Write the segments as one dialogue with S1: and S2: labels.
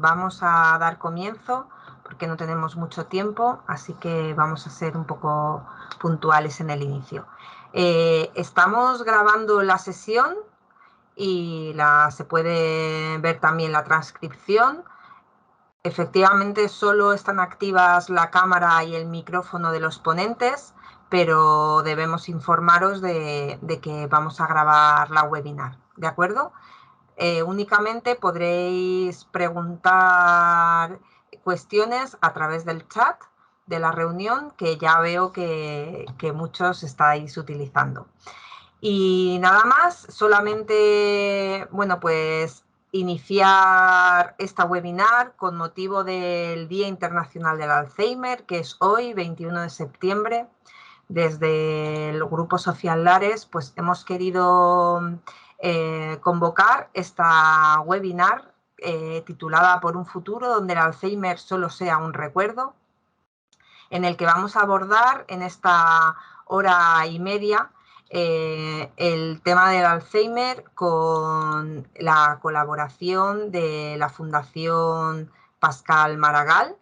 S1: vamos a dar comienzo porque no tenemos mucho tiempo, así que vamos a ser un poco puntuales en el inicio. Estamos grabando la sesión y se puede ver también la transcripción. Efectivamente, solo están activas la cámara y el micrófono de los ponentes, pero debemos informaros de que vamos a grabar la webinar, ¿de acuerdo? Únicamente podréis preguntar cuestiones a través del chat de la reunión, que ya veo que muchos estáis utilizando. Y nada más, solamente, bueno, pues iniciar esta webinar con motivo del Día Internacional del Alzheimer, que es hoy, 21 de septiembre. Desde el Grupo Social Lares, pues hemos querido convocar esta webinar titulada Por un futuro donde el Alzheimer solo sea un recuerdo, en el que vamos a abordar en esta hora y media el tema del Alzheimer con la colaboración de la Fundación Pascal Maragall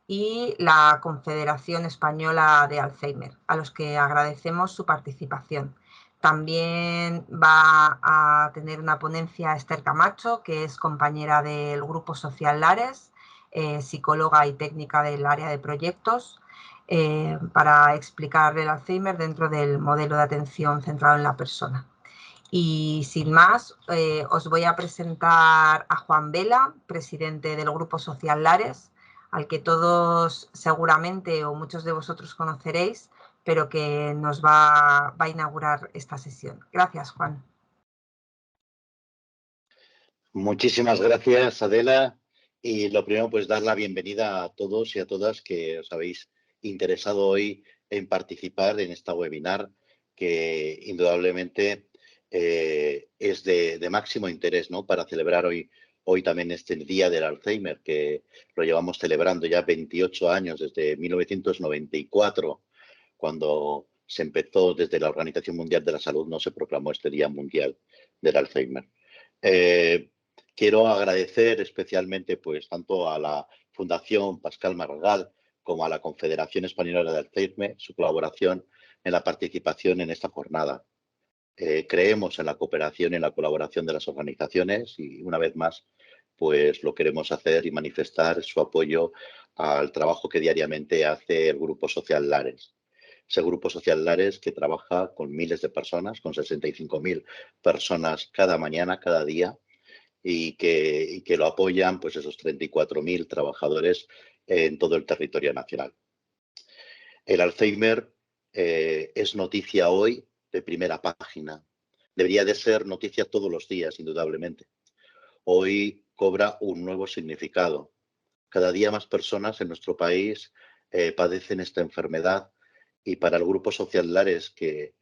S1: y la Confederación Española de Alzheimer, a los que agradecemos su participación. También va a tener una ponencia Esther Camacho, que es compañera del Grupo Social Lares, psicóloga y técnica del área de proyectos, para explicar el Alzheimer dentro del modelo de atención centrado en la persona. Y sin más, os voy a presentar a Juan Vela, presidente del Grupo Social Lares, al que todos seguramente o muchos de vosotros conoceréis, pero que nos va a inaugurar esta sesión. Gracias, Juan.
S2: Muchísimas gracias, Adela. Y lo primero, pues dar la bienvenida a todos y a todas que os habéis interesado hoy en participar en esta webinar, que indudablemente es de máximo interés, ¿no?, para celebrar hoy también este Día del Alzheimer, que lo llevamos celebrando ya 28 años, desde 1994, cuando se empezó desde la Organización Mundial de la Salud, no se proclamó este Día Mundial del Alzheimer. Quiero agradecer especialmente, pues, tanto a la Fundación Pascal Maragall como a la Confederación Española de Alzheimer su colaboración en la participación en esta jornada. Creemos en la cooperación y en la colaboración de las organizaciones y, una vez más, pues lo queremos hacer y manifestar su apoyo al trabajo que diariamente hace el Grupo Social Lares. Ese Grupo Social Lares que trabaja con miles de personas, con 65.000 personas cada mañana, cada día, y que lo apoyan, pues, esos 34.000 trabajadores en todo el territorio nacional. El Alzheimer es noticia hoy de primera página. Debería de ser noticia todos los días, indudablemente. Hoy cobra un nuevo significado. Cada día más personas en nuestro país padecen esta enfermedad, y para el Grupo Social Lares, que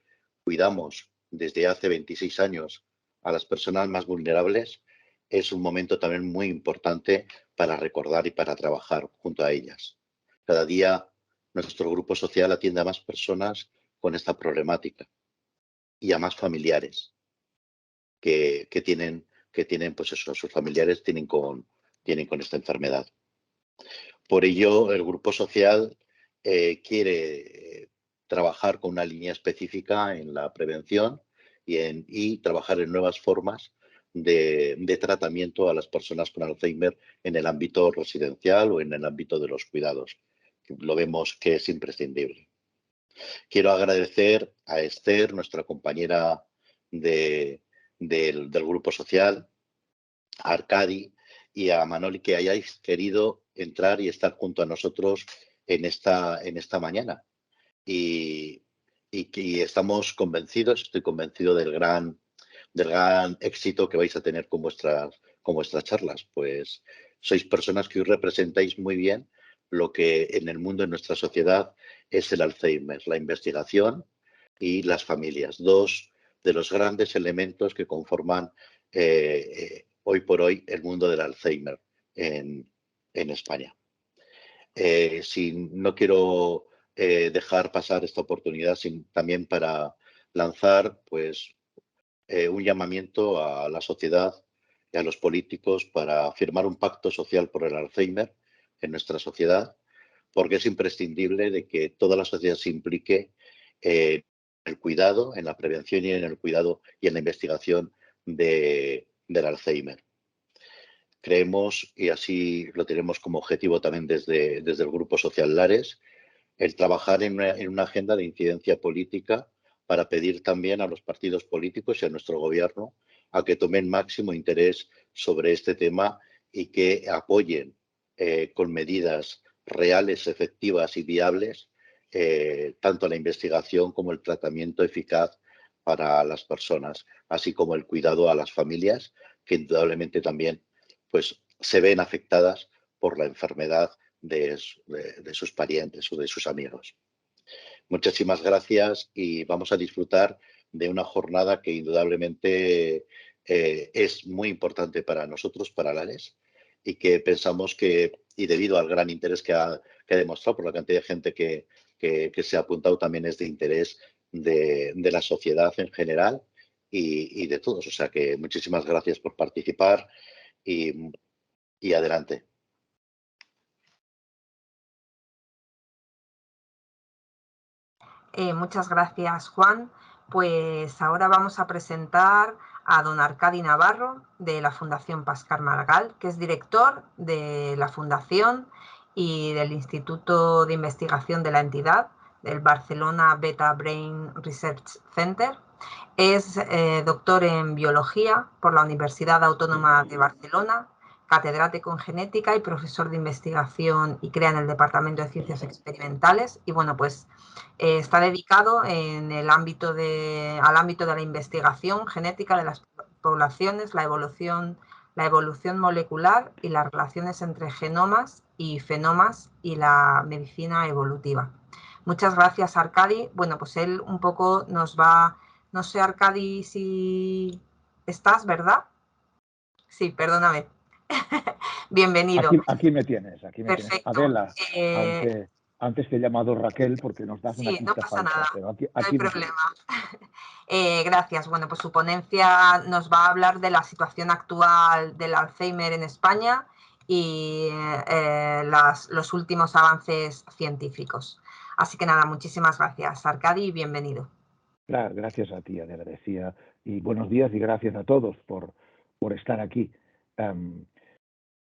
S2: cuidamos desde hace 26 años a las personas más vulnerables, es un momento también muy importante para recordar y para trabajar junto a ellas. Cada día nuestro grupo social atiende a más personas con esta problemática y a más familiares que tienen pues eso, sus familiares tienen con esta enfermedad. Por ello, el grupo social quiere trabajar con una línea específica en la prevención y trabajar en nuevas formas de tratamiento a las personas con Alzheimer en el ámbito residencial o en el ámbito de los cuidados. Lo vemos que es imprescindible. Quiero agradecer a Esther, nuestra compañera del grupo social, a Arcadi y a Manoli, que hayáis querido entrar y estar junto a nosotros en esta mañana. Y estamos convencidos, estoy convencido del gran éxito que vais a tener con vuestras charlas. Pues sois personas que hoy representáis muy bien lo que en el mundo, en nuestra sociedad, es el Alzheimer, la investigación y las familias, dos de los grandes elementos que conforman hoy por hoy el mundo del Alzheimer en España. No quiero dejar pasar esta oportunidad también para lanzar, pues, un llamamiento a la sociedad y a los políticos para firmar un pacto social por el Alzheimer en nuestra sociedad, porque es imprescindible de que toda la sociedad se implique en el cuidado, en la prevención y en el cuidado y en la investigación del Alzheimer. Creemos, y así lo tenemos como objetivo también desde el Grupo Social Lares, el trabajar en una agenda de incidencia política para pedir también a los partidos políticos y a nuestro gobierno a que tomen máximo interés sobre este tema y que apoyen con medidas reales, efectivas y viables tanto la investigación como el tratamiento eficaz para las personas, así como el cuidado a las familias, que indudablemente también pues, se ven afectadas por la enfermedad de sus parientes o de sus amigos. Muchísimas gracias y vamos a disfrutar de una jornada que indudablemente es muy importante para nosotros, para Lares, y que pensamos que, y debido al gran interés que ha demostrado por la cantidad de gente que se ha apuntado, también es de interés de la sociedad en general y de todos. O sea que muchísimas gracias por participar y adelante.
S1: Muchas gracias, Juan. Pues ahora vamos a presentar a don Arcadi Navarro, de la Fundación Pascal Maragall, que es director de la Fundación y del Instituto de Investigación de la entidad, del Barcelona Beta Brain Research Center. Es doctor en Biología por la Universidad Autónoma de Barcelona, catedrático en Genética y profesor de investigación y crea en el Departamento de Ciencias Experimentales. Y bueno, pues está dedicado en al ámbito de la investigación genética de las poblaciones, la evolución molecular y las relaciones entre genomas y fenomas y la medicina evolutiva. Muchas gracias, Arcadi. Bueno, pues él un poco nos va, no sé, Arcadi, si estás, ¿verdad? Sí, perdóname. Bienvenido.
S3: Aquí me tienes.
S1: Perfecto.
S3: Adela, antes te he llamado Raquel porque nos das una
S1: Sí,
S3: pista
S1: no pasa
S3: falsa.
S1: nada,
S3: Pero
S1: no hay problema. Gracias. Bueno, pues su ponencia nos va a hablar de la situación actual del Alzheimer en España y los últimos avances científicos. Así que nada, muchísimas gracias, Arcadi, y bienvenido.
S3: Claro, gracias a ti, Adela, decía. Y buenos días y gracias a todos por estar aquí.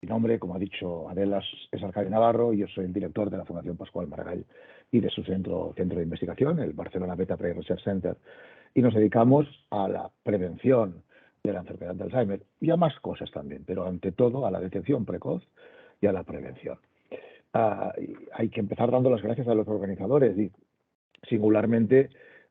S3: Mi nombre, como ha dicho Adela, es Arcadi Navarro y yo soy el director de la Fundación Pascual Maragall y de su centro de investigación, el Barcelona Beta Brain Research Center, y nos dedicamos a la prevención de la enfermedad de Alzheimer y a más cosas también, pero ante todo a la detección precoz y a la prevención. Hay que empezar dando las gracias a los organizadores y singularmente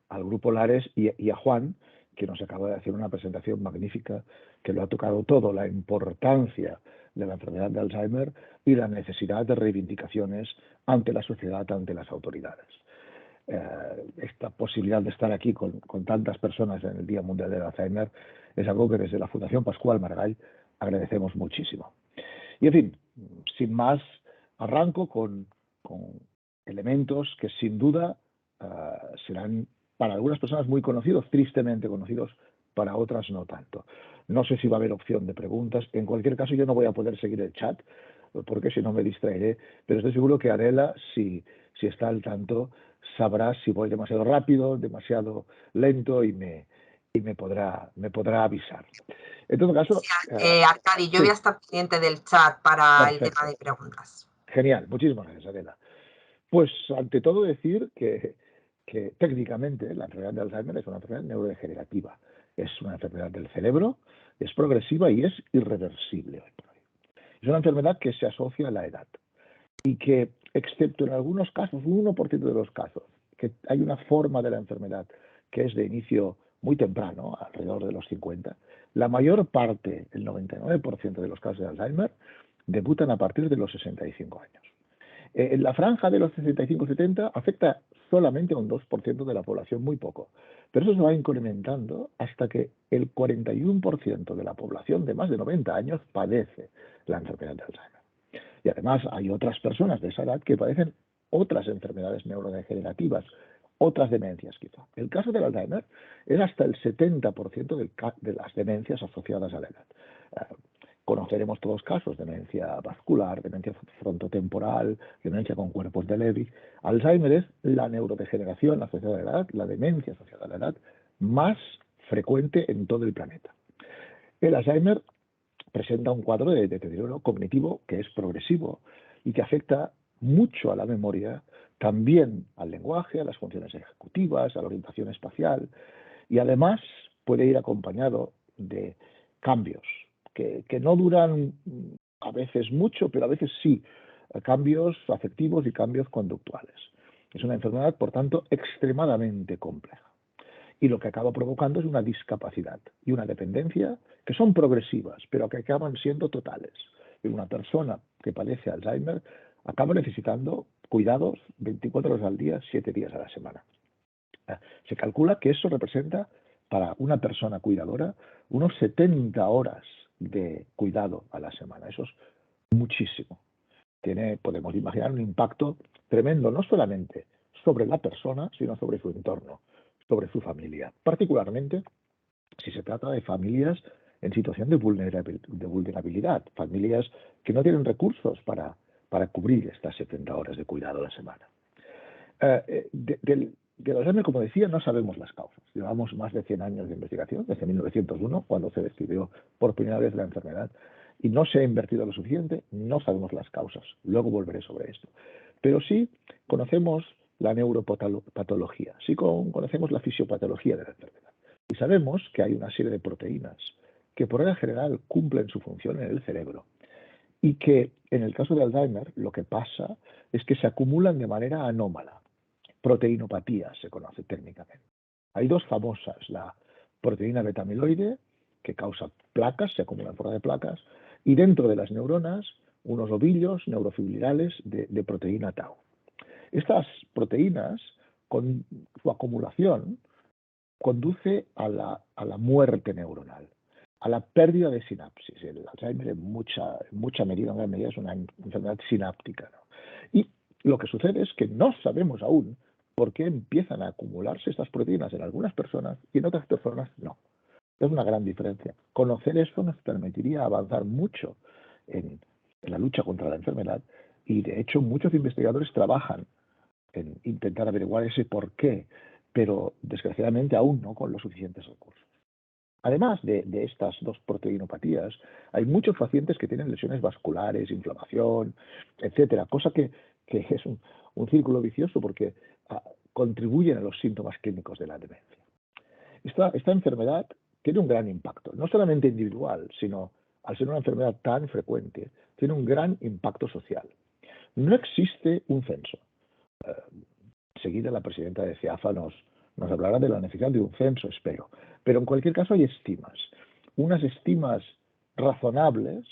S3: al Grupo Lares y a Juan, que nos acaba de hacer una presentación magnífica, que lo ha tocado todo, la importancia de la enfermedad de Alzheimer y la necesidad de reivindicaciones ante la sociedad, ante las autoridades. Esta posibilidad de estar aquí con tantas personas en el Día Mundial del Alzheimer es algo que desde la Fundación Pascual Maragall agradecemos muchísimo. Y en fin, sin más, arranco con elementos que sin duda serán para algunas personas muy conocidos, tristemente conocidos, para otras no tanto. No sé si va a haber opción de preguntas. En cualquier caso, yo no voy a poder seguir el chat, porque si no me distraeré, pero estoy seguro que Adela, si está al tanto, sabrá si voy demasiado rápido, demasiado lento y me podrá avisar. En todo caso...
S1: Sí, Arcadi, yo voy a estar pendiente del chat para el tema de preguntas.
S3: Genial, muchísimas gracias, Adela. Pues ante todo decir que técnicamente la enfermedad de Alzheimer es una enfermedad neurodegenerativa. Es una enfermedad del cerebro, es progresiva y es irreversible hoy por hoy. Es una enfermedad que se asocia a la edad y que, excepto en algunos casos, un 1% de los casos, que hay una forma de la enfermedad que es de inicio muy temprano, alrededor de los 50, la mayor parte, el 99% de los casos de Alzheimer, debutan a partir de los 65 años. En la franja de los 65-70 afecta solamente a un 2% de la población, muy poco. Pero eso se va incrementando hasta que el 41% de la población de más de 90 años padece la enfermedad de Alzheimer. Y además hay otras personas de esa edad que padecen otras enfermedades neurodegenerativas otras demencias quizá. El caso del Alzheimer es hasta el 70% de las demencias asociadas a la edad. Conoceremos todos casos, demencia vascular, demencia frontotemporal, demencia con cuerpos de Levy. Alzheimer es la neurodegeneración asociada a la edad, la demencia asociada a la edad más frecuente en todo el planeta. El Alzheimer presenta un cuadro de deterioro cognitivo que es progresivo y que afecta mucho a la memoria, también al lenguaje, a las funciones ejecutivas, a la orientación espacial, y además puede ir acompañado de cambios que no duran a veces mucho, pero a veces sí, cambios afectivos y cambios conductuales. Es una enfermedad, por tanto, extremadamente compleja. Y lo que acaba provocando es una discapacidad y una dependencia que son progresivas, pero que acaban siendo totales. Y una persona que padece Alzheimer acaba necesitando cuidados 24 horas al día, 7 días a la semana. Se calcula que eso representa para una persona cuidadora unos 70 horas de cuidado a la semana. Eso es muchísimo. Podemos imaginar un impacto tremendo, no solamente sobre la persona, sino sobre su entorno, sobre su familia, particularmente si se trata de familias en situación de vulnerabilidad, familias que no tienen recursos para cubrir estas 70 horas de cuidado a la semana. Del Alzheimer, como decía, no sabemos las causas. Llevamos más de 100 años de investigación, desde 1901, cuando se describió por primera vez la enfermedad, y no se ha invertido lo suficiente, no sabemos las causas. Luego volveré sobre esto. Pero sí conocemos la neuropatología, sí conocemos la fisiopatología de la enfermedad. Y sabemos que hay una serie de proteínas que por regla general cumplen su función en el cerebro y que en el caso de Alzheimer lo que pasa es que se acumulan de manera anómala. Proteinopatía se conoce técnicamente. Hay dos famosas, la proteína beta-amiloide, que causa placas, se acumula en forma de placas, y dentro de las neuronas unos ovillos neurofibrilares de proteína tau. Estas proteínas, con su acumulación, conduce a la muerte neuronal, a la pérdida de sinapsis. El Alzheimer en mucha medida, en gran medida, es una enfermedad sináptica, ¿no? Y lo que sucede es que no sabemos aún por qué empiezan a acumularse estas proteínas en algunas personas y en otras personas no. Es una gran diferencia. Conocer eso nos permitiría avanzar mucho en la lucha contra la enfermedad y, de hecho, muchos investigadores trabajan en intentar averiguar ese por qué, pero desgraciadamente aún no con los suficientes recursos. Además de estas dos proteinopatías, hay muchos pacientes que tienen lesiones vasculares, inflamación, etcétera, cosa que es un círculo vicioso porque contribuyen a los síntomas clínicos de la demencia. Esta enfermedad tiene un gran impacto, no solamente individual, sino al ser una enfermedad tan frecuente, tiene un gran impacto social. No existe un censo. Enseguida la presidenta de CEAFA nos hablará de la necesidad de un censo, espero. Pero en cualquier caso hay estimas. Unas estimas razonables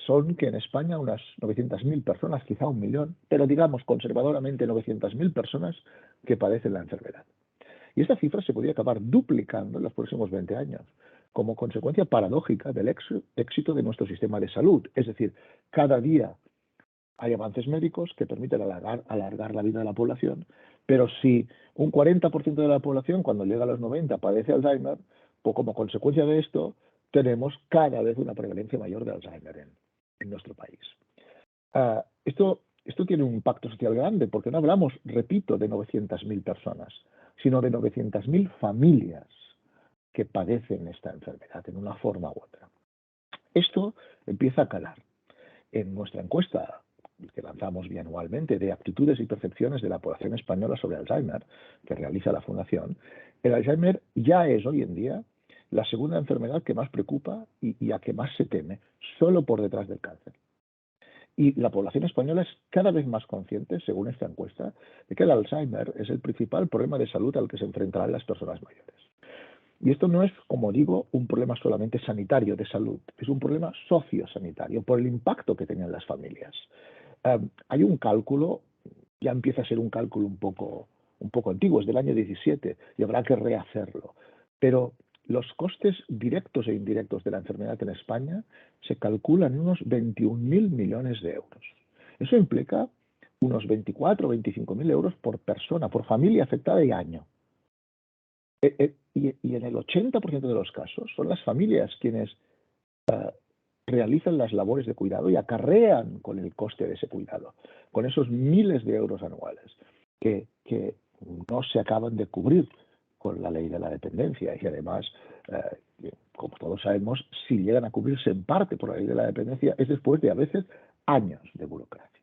S3: son que en España unas 900.000 personas, quizá 1 millón, pero digamos conservadoramente 900.000 personas que padecen la enfermedad. Y esta cifra se podría acabar duplicando en los próximos 20 años, como consecuencia paradójica del éxito de nuestro sistema de salud. Es decir, cada día hay avances médicos que permiten alargar la vida de la población, pero si un 40% de la población, cuando llega a los 90, padece Alzheimer, pues como consecuencia de esto, tenemos cada vez una prevalencia mayor de Alzheimer en nuestro país. Esto tiene un impacto social grande, porque no hablamos, repito, de 900.000 personas, sino de 900.000 familias que padecen esta enfermedad en una forma u otra. Esto empieza a calar. En nuestra encuesta que lanzamos bianualmente de aptitudes y percepciones de la población española sobre Alzheimer, que realiza la Fundación, el Alzheimer ya es hoy en día la segunda enfermedad que más preocupa y a que más se teme, solo por detrás del cáncer. Y la población española es cada vez más consciente, según esta encuesta, de que el Alzheimer es el principal problema de salud al que se enfrentarán las personas mayores. Y esto no es, como digo, un problema solamente sanitario de salud, es un problema sociosanitario por el impacto que tienen las familias. Hay un cálculo, ya empieza a ser un cálculo un poco antiguo, es del año 17 y habrá que rehacerlo, pero los costes directos e indirectos de la enfermedad en España se calculan en unos 21.000 millones de euros. Eso implica unos 24 o 25.000 euros por persona, por familia afectada y año. Y en el 80% de los casos son las familias quienes realizan las labores de cuidado y acarrean con el coste de ese cuidado, con esos miles de euros anuales que no se acaban de cubrir con la ley de la dependencia. Y además, como todos sabemos, si llegan a cubrirse en parte por la ley de la dependencia, es después de a veces años de burocracia.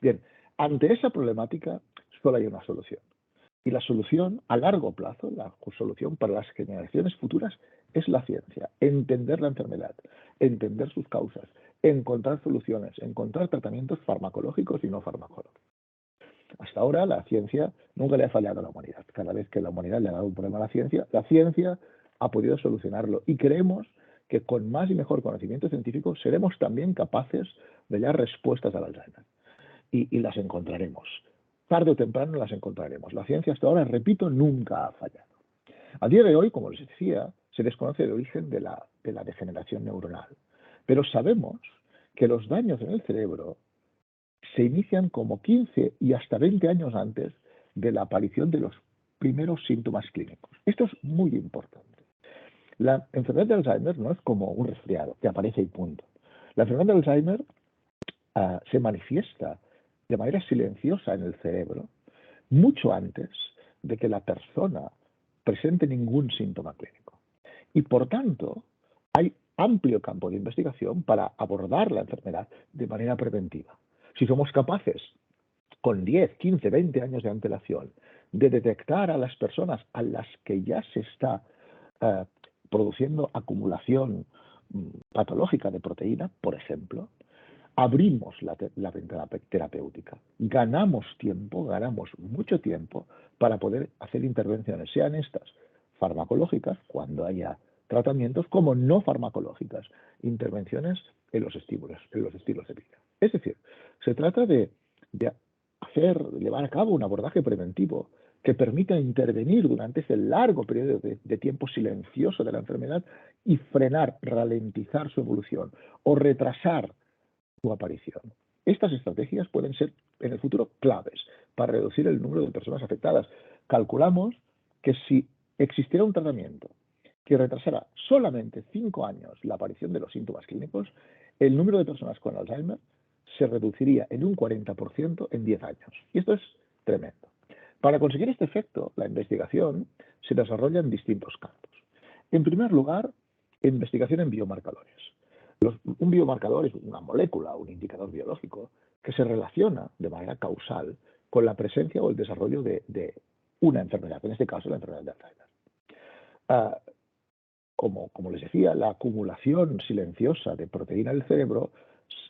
S3: Bien, ante esa problemática solo hay una solución. Y la solución a largo plazo, la solución para las generaciones futuras, es la ciencia. Entender la enfermedad, entender sus causas, encontrar soluciones, encontrar tratamientos farmacológicos y no farmacológicos. Hasta ahora la ciencia nunca le ha fallado a la humanidad. Cada vez que la humanidad le ha dado un problema a la ciencia ha podido solucionarlo. Y creemos que con más y mejor conocimiento científico seremos también capaces de hallar respuestas al Alzheimer. Y las encontraremos. Tarde o temprano las encontraremos. La ciencia hasta ahora, repito, nunca ha fallado. A día de hoy, como les decía, se desconoce el origen de la degeneración neuronal. Pero sabemos que los daños en el cerebro se inician como 15 y hasta 20 años antes de la aparición de los primeros síntomas clínicos. Esto es muy importante. La enfermedad de Alzheimer no es como un resfriado que aparece y punto. La enfermedad de Alzheimer se manifiesta de manera silenciosa en el cerebro mucho antes de que la persona presente ningún síntoma clínico. Y por tanto, hay amplio campo de investigación para abordar la enfermedad de manera preventiva. Si somos capaces, con 10, 15, 20 años de antelación, de detectar a las personas a las que ya se está produciendo acumulación patológica de proteína, por ejemplo, abrimos la ventana terapéutica, ganamos tiempo, ganamos mucho tiempo para poder hacer intervenciones, sean estas farmacológicas, cuando haya tratamientos, como no farmacológicas, intervenciones en los estilos de vida. Es decir, se trata de llevar a cabo un abordaje preventivo que permita intervenir durante ese largo periodo de tiempo silencioso de la enfermedad y frenar, ralentizar su evolución o retrasar su aparición. Estas estrategias pueden ser en el futuro claves para reducir el número de personas afectadas. Calculamos que si existiera un tratamiento que retrasara solamente 5 años la aparición de los síntomas clínicos, el número de personas con Alzheimer se reduciría en un 40% en 10 años. Y esto es tremendo. Para conseguir este efecto, la investigación se desarrolla en distintos campos. En primer lugar, investigación en biomarcadores. Un biomarcador es una molécula, un indicador biológico, que se relaciona de manera causal con la presencia o el desarrollo de una enfermedad, en este caso la enfermedad de Alzheimer. Como les decía, la acumulación silenciosa de proteína del cerebro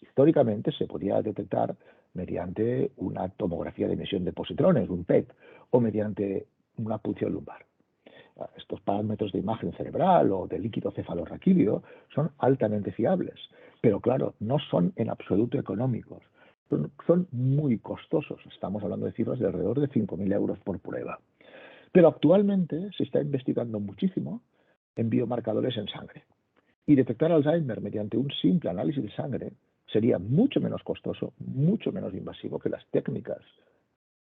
S3: históricamente se podía detectar mediante una tomografía de emisión de positrones, un PET, o mediante una punción lumbar. Estos parámetros de imagen cerebral o de líquido cefalorraquídeo son altamente fiables, pero claro, no son en absoluto económicos. Son muy costosos. Estamos hablando de cifras de alrededor de 5.000 euros por prueba. Pero actualmente se está investigando muchísimo en biomarcadores en sangre. Y detectar Alzheimer mediante un simple análisis de sangre sería mucho menos costoso, mucho menos invasivo que las técnicas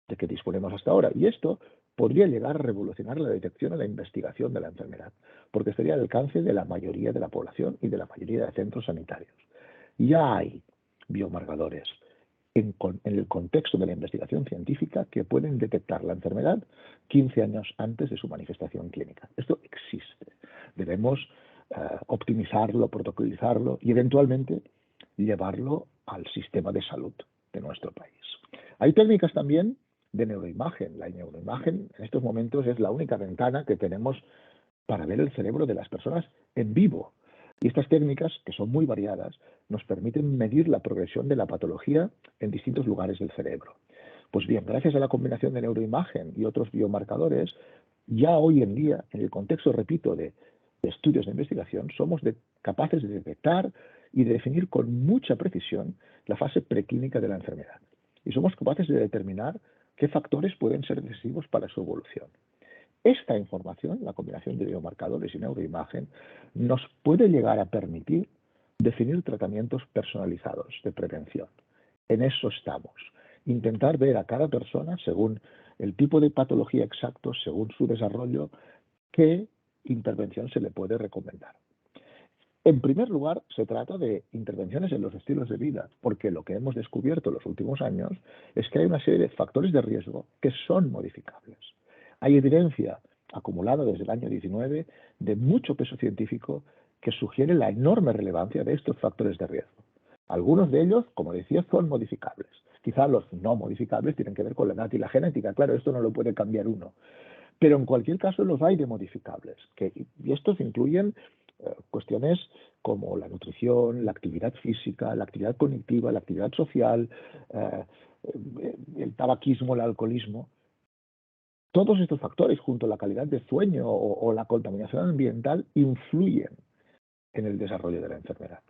S3: de que disponemos hasta ahora. Y esto podría llegar a revolucionar la detección y la investigación de la enfermedad, porque estaría al alcance de la mayoría de la población y de la mayoría de centros sanitarios. Ya hay biomarcadores en el contexto de la investigación científica que pueden detectar la enfermedad 15 años antes de su manifestación clínica. Esto existe. Debemos optimizarlo, protocolizarlo y eventualmente llevarlo al sistema de salud de nuestro país. Hay técnicas también de neuroimagen. La neuroimagen en estos momentos es la única ventana que tenemos para ver el cerebro de las personas en vivo. Y estas técnicas, que son muy variadas, nos permiten medir la progresión de la patología en distintos lugares del cerebro. Pues bien, gracias a la combinación de neuroimagen y otros biomarcadores, ya hoy en día, en el contexto, repito, de estudios de investigación, somos capaces de detectar y de definir con mucha precisión la fase preclínica de la enfermedad. Y somos capaces de determinar qué factores pueden ser decisivos para su evolución. Esta información, la combinación de biomarcadores y neuroimagen, nos puede llegar a permitir definir tratamientos personalizados de prevención. En eso estamos. intentar ver a cada persona, según el tipo de patología exacto, según su desarrollo, qué intervención se le puede recomendar. En primer lugar, se trata de intervenciones en los estilos de vida, porque lo que hemos descubierto en los últimos años es que hay una serie de factores de riesgo que son modificables. Hay evidencia acumulada desde el año 19 de mucho peso científico que sugiere la enorme relevancia de estos factores de riesgo. Algunos de ellos, como decía, son modificables. Quizá los no modificables tienen que ver con la edad y la genética. Claro, esto no lo puede cambiar uno. Pero en cualquier caso los hay de modificables, y estos incluyen cuestiones como la nutrición, la actividad física, la actividad cognitiva, la actividad social, el tabaquismo, el alcoholismo. Todos estos factores, junto a la calidad de sueño o la contaminación ambiental, influyen en el desarrollo de la enfermedad.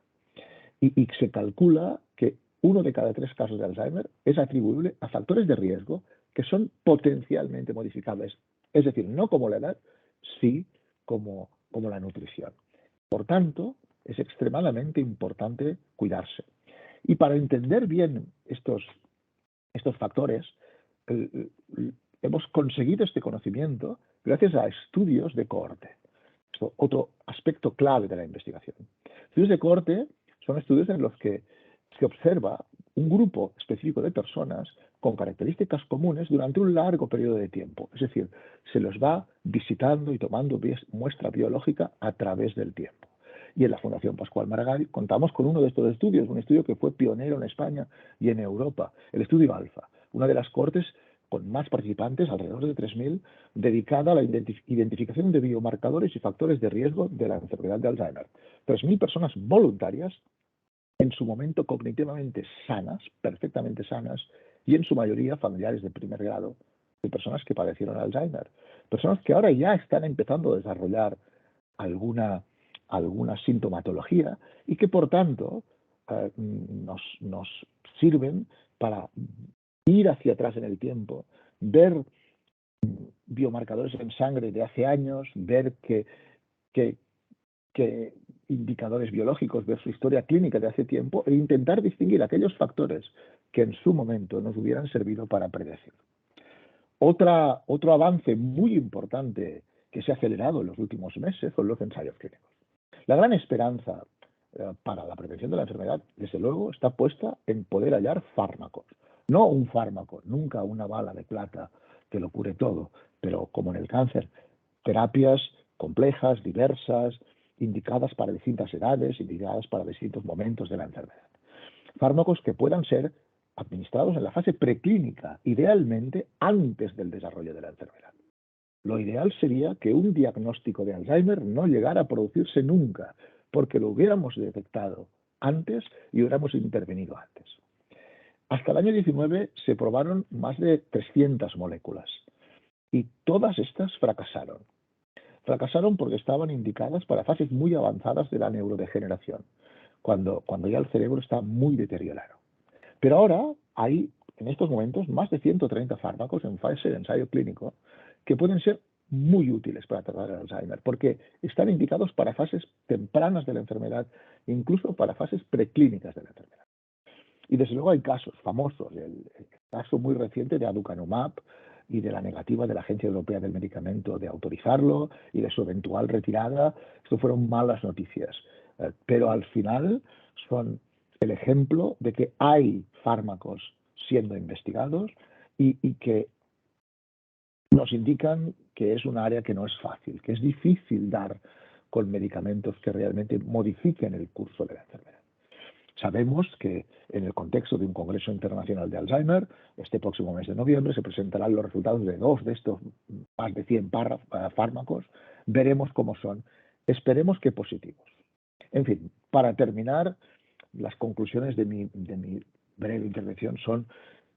S3: Y se calcula que 1 de cada 3 casos de Alzheimer es atribuible a factores de riesgo que son potencialmente modificables. Es decir, no como la edad, sí como la nutrición. Por tanto, es extremadamente importante cuidarse. Y para entender bien estos factores, hemos conseguido este conocimiento gracias a estudios de cohorte. Esto, otro aspecto clave de la investigación. Estudios de cohorte son estudios en los que se observa un grupo específico de personas con características comunes durante un largo periodo de tiempo. Es decir, se los va visitando y tomando muestra biológica a través del tiempo. Y en la Fundación Pascual Maragall contamos con uno de estos estudios, un estudio que fue pionero en España y en Europa, el estudio ALFA, una de las cohortes con más participantes, alrededor de 3.000, dedicada a la identificación de biomarcadores y factores de riesgo de la enfermedad de Alzheimer. 3.000 personas voluntarias, en su momento cognitivamente sanas, perfectamente sanas, y en su mayoría familiares de primer grado, de personas que padecieron Alzheimer. Personas que ahora ya están empezando a desarrollar alguna sintomatología y que, por tanto, nos sirven para ir hacia atrás en el tiempo, ver biomarcadores en sangre de hace años, ver qué indicadores biológicos, ver su historia clínica de hace tiempo e intentar distinguir aquellos factores que en su momento nos hubieran servido para predecir. Otro avance muy importante que se ha acelerado en los últimos meses son los ensayos clínicos. La gran esperanza para la prevención de la enfermedad, desde luego, está puesta en poder hallar fármacos. No un fármaco, nunca una bala de plata que lo cure todo, pero como en el cáncer, terapias complejas, diversas, indicadas para distintas edades, indicadas para distintos momentos de la enfermedad. Fármacos que puedan ser administrados en la fase preclínica, idealmente antes del desarrollo de la enfermedad. Lo ideal sería que un diagnóstico de Alzheimer no llegara a producirse nunca, porque lo hubiéramos detectado antes y hubiéramos intervenido antes. Hasta el año 19 se probaron más de 300 moléculas y todas estas fracasaron. Fracasaron porque estaban indicadas para fases muy avanzadas de la neurodegeneración, cuando ya el cerebro está muy deteriorado. Pero ahora hay, en estos momentos, más de 130 fármacos en fase de ensayo clínico que pueden ser muy útiles para tratar el Alzheimer, porque están indicados para fases tempranas de la enfermedad, incluso para fases preclínicas de la enfermedad. Y desde luego hay casos famosos, el caso muy reciente de aducanumab y de la negativa de la Agencia Europea del Medicamento de autorizarlo y de su eventual retirada. Esto fueron malas noticias, pero al final son el ejemplo de que hay fármacos siendo investigados y que nos indican que es un área que no es fácil, que es difícil dar con medicamentos que realmente modifiquen el curso de la enfermedad. Sabemos que en el contexto de un Congreso Internacional de Alzheimer, este próximo mes de noviembre, se presentarán los resultados de 2 de estos más de 100 fármacos. Veremos cómo son. Esperemos que positivos. En fin, para terminar, las conclusiones de mi breve intervención son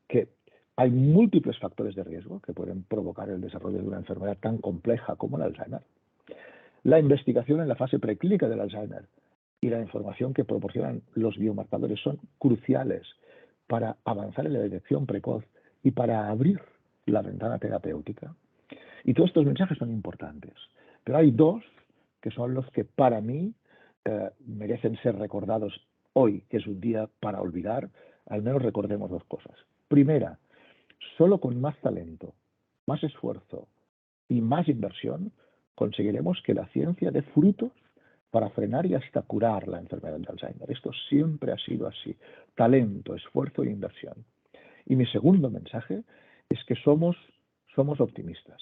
S3: que hay múltiples factores de riesgo que pueden provocar el desarrollo de una enfermedad tan compleja como el Alzheimer. La investigación en la fase preclínica del Alzheimer y la información que proporcionan los biomarcadores son cruciales para avanzar en la detección precoz y para abrir la ventana terapéutica. Y todos estos mensajes son importantes, pero hay 2 que son los que para mí merecen ser recordados hoy, que es un día para olvidar. Al menos recordemos 2 cosas. Primera, solo con más talento, más esfuerzo y más inversión conseguiremos que la ciencia dé frutos para frenar y hasta curar la enfermedad de Alzheimer. Esto siempre ha sido así. Talento, esfuerzo e inversión. Y mi segundo mensaje es que somos optimistas.